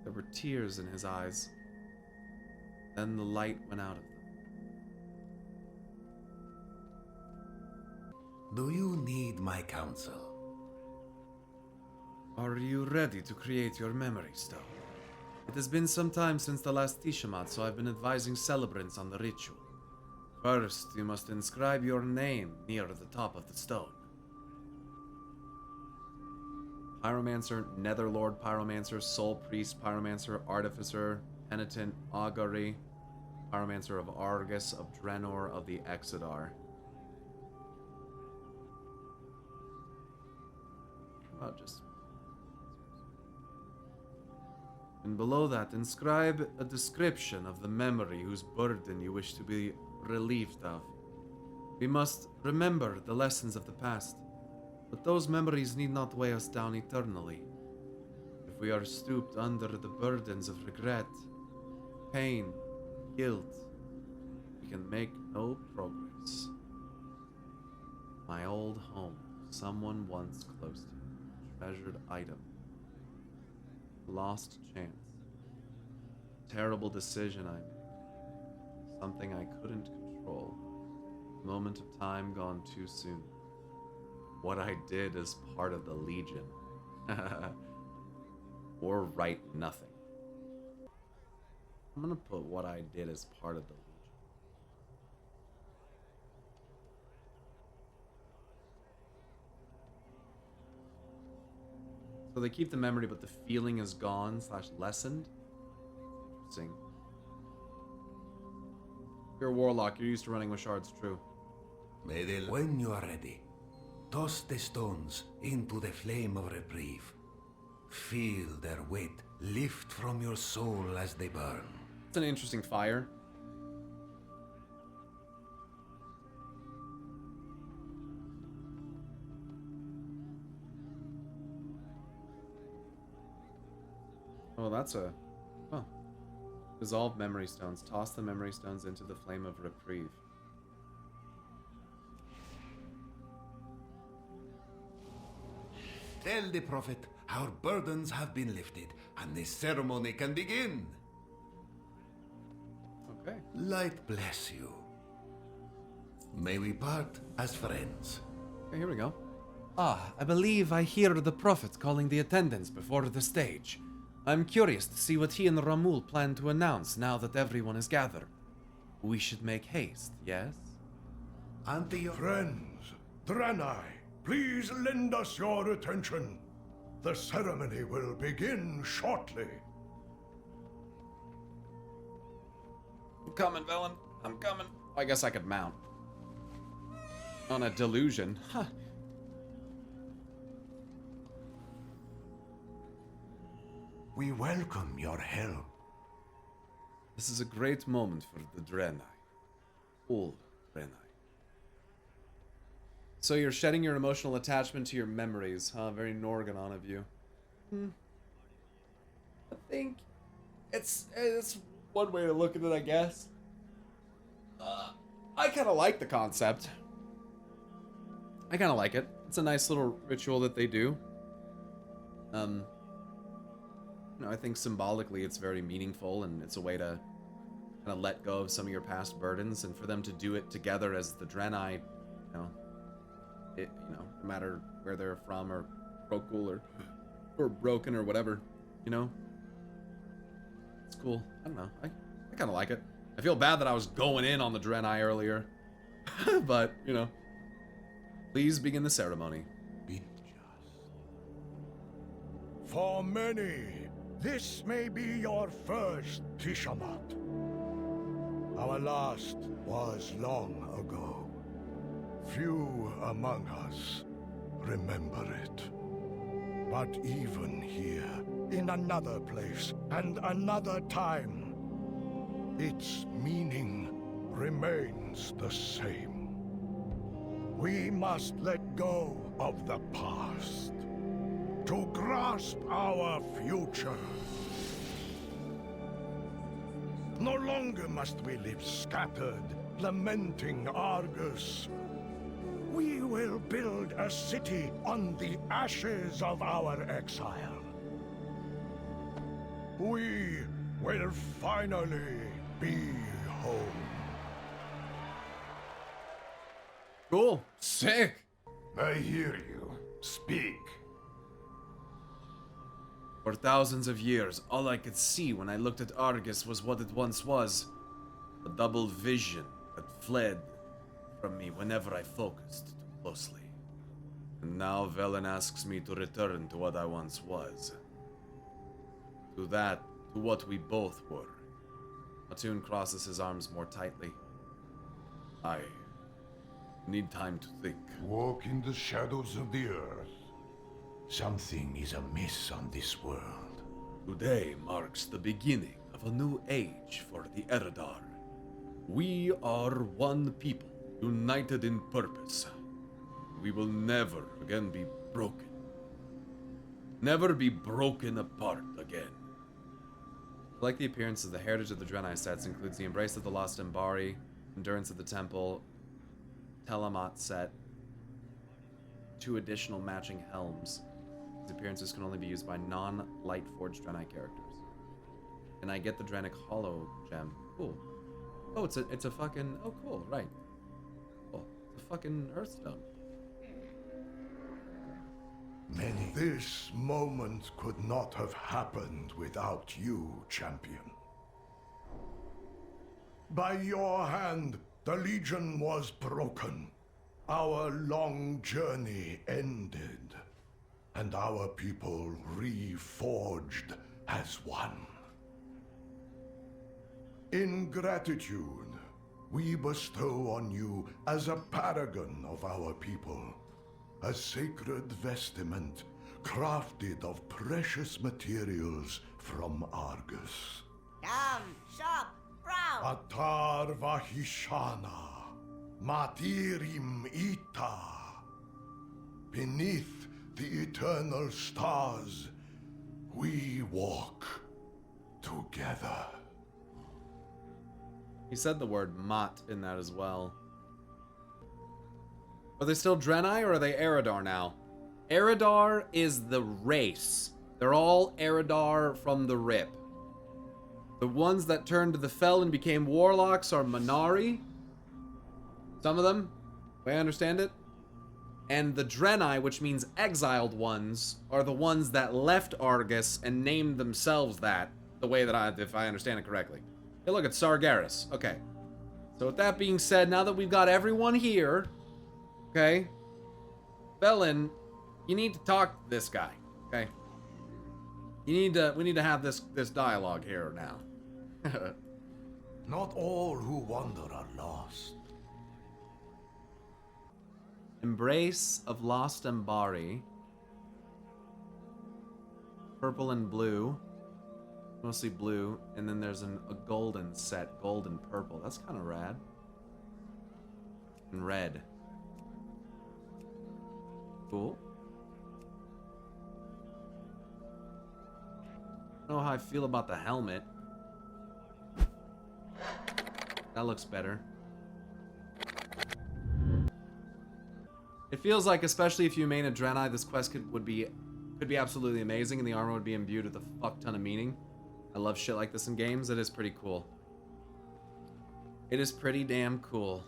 There were tears in his eyes. Then the light went out of them. Do you need my counsel? Are you ready to create your memory stone? It has been some time since the last Tishamat, so I've been advising celebrants on the ritual. First, you must inscribe your name near the top of the stone. Pyromancer, Netherlord Pyromancer, Soul Priest Pyromancer, Artificer, Penitent, Augury, Pyromancer of Argus, of Draenor, of the Exodar. About just... And below that, inscribe a description of the memory whose burden you wish to be relieved of. We must remember the lessons of the past, but those memories need not weigh us down eternally. If we are stooped under the burdens of regret, pain, guilt, we can make no progress. My old home, someone once close to me, treasured item. Lost chance. Terrible decision I made. Something I couldn't control. Moment of time gone too soon. What I did as part of the Legion. Or write nothing. I'm gonna put what I did as part of the Legion. So they keep the memory, but the feeling is gone / lessened. Interesting. You're a warlock. You're used to running with shards, true. When you are ready, toss the stones into the flame of reprieve. Feel their weight lift from your soul as they burn. It's an interesting fire. Oh, that's a... Oh. Dissolve memory stones. Toss the memory stones into the flame of reprieve. Tell the prophet our burdens have been lifted, and the ceremony can begin. Okay. Light bless you. May we part as friends. Okay, here we go. Ah, I believe I hear the prophet calling the attendants before the stage. I'm curious to see what he and Ramul plan to announce now that everyone is gathered. We should make haste, yes? Friends, Draenei, please lend us your attention. The ceremony will begin shortly. I'm coming, Velen. I'm coming. I guess I could mount. On a delusion. Huh. We welcome your help. This is a great moment for the Draenei. All Draenei. So you're shedding your emotional attachment to your memories, huh? Very Norganon of you. I think it's one way to look at it, I guess. I kind of like the concept. I kind of like it. It's a nice little ritual that they do. You know, I think symbolically it's very meaningful, and it's a way to kind of let go of some of your past burdens, and for them to do it together as the Draenei, no matter where they're from, or Brokul, or broken, or whatever, you know, it's cool. I don't know. I kind of like it. I feel bad that I was going in on the Draenei earlier, but you know, please begin the ceremony. For many, this may be your first Tishamat. Our last was long ago. Few among us remember it. But even here, in another place and another time, its meaning remains the same. We must let go of the past to grasp our future. No longer must we live scattered, lamenting Argus. We will build a city on the ashes of our exile. We will finally be home. Cool. Sick. I hear you. Speak. For thousands of years, all I could see when I looked at Argus was what it once was. A double vision that fled from me whenever I focused too closely. And now Velen asks me to return to what I once was. To what we both were. Atun crosses his arms more tightly. I need time to think. Walk in the shadows of the earth. Something is amiss on this world. Today marks the beginning of a new age for the Eredar. We are one people, united in purpose. We will never again be broken. Never be broken apart again. Like the appearances, the heritage of the Draenei sets includes the Embrace of the Lost Embari, Endurance of the Temple, Telamat set, 2 additional matching helms. These appearances can only be used by non-Lightforged Draenei characters. And I get the Draenic Hollow gem. Cool. Oh, it's a fucking... Oh, cool, right. Cool. It's a fucking Earthstone. This moment could not have happened without you, champion. By your hand, the Legion was broken. Our long journey ended, and our people reforged as one. In gratitude, we bestow on you as a paragon of our people, a sacred vestment crafted of precious materials from Argus. Come, shop, brow. Atar Vahishana, Matirim Ita. Beneath the eternal stars, we walk together. He said the word Mat in that as well. Are they still Draenei or are they Eredar now? Eridar is the race. They're all Eridar from the Rip. The ones that turned to the Fel and became warlocks are Manari. Some of them, the way I understand it. And the Draenei, which means exiled ones, are the ones that left Argus and named themselves that, the way that if I understand it correctly. Hey, look, it's Sargeras. Okay. So with that being said, now that we've got everyone here, okay, Felon, you need to talk to this guy, okay? We need to have this dialogue here now. Not all who wander are lost. Embrace of Lost Embari. Purple and blue. Mostly blue. And then there's a golden set. Gold and purple. That's kind of rad. And red. Cool. I don't know how I feel about the helmet. That looks better. It feels like, especially if you main a Draenei, this quest could be absolutely amazing, and the armor would be imbued with a fuck ton of meaning. I love shit like this in games. It is pretty cool. It is pretty damn cool.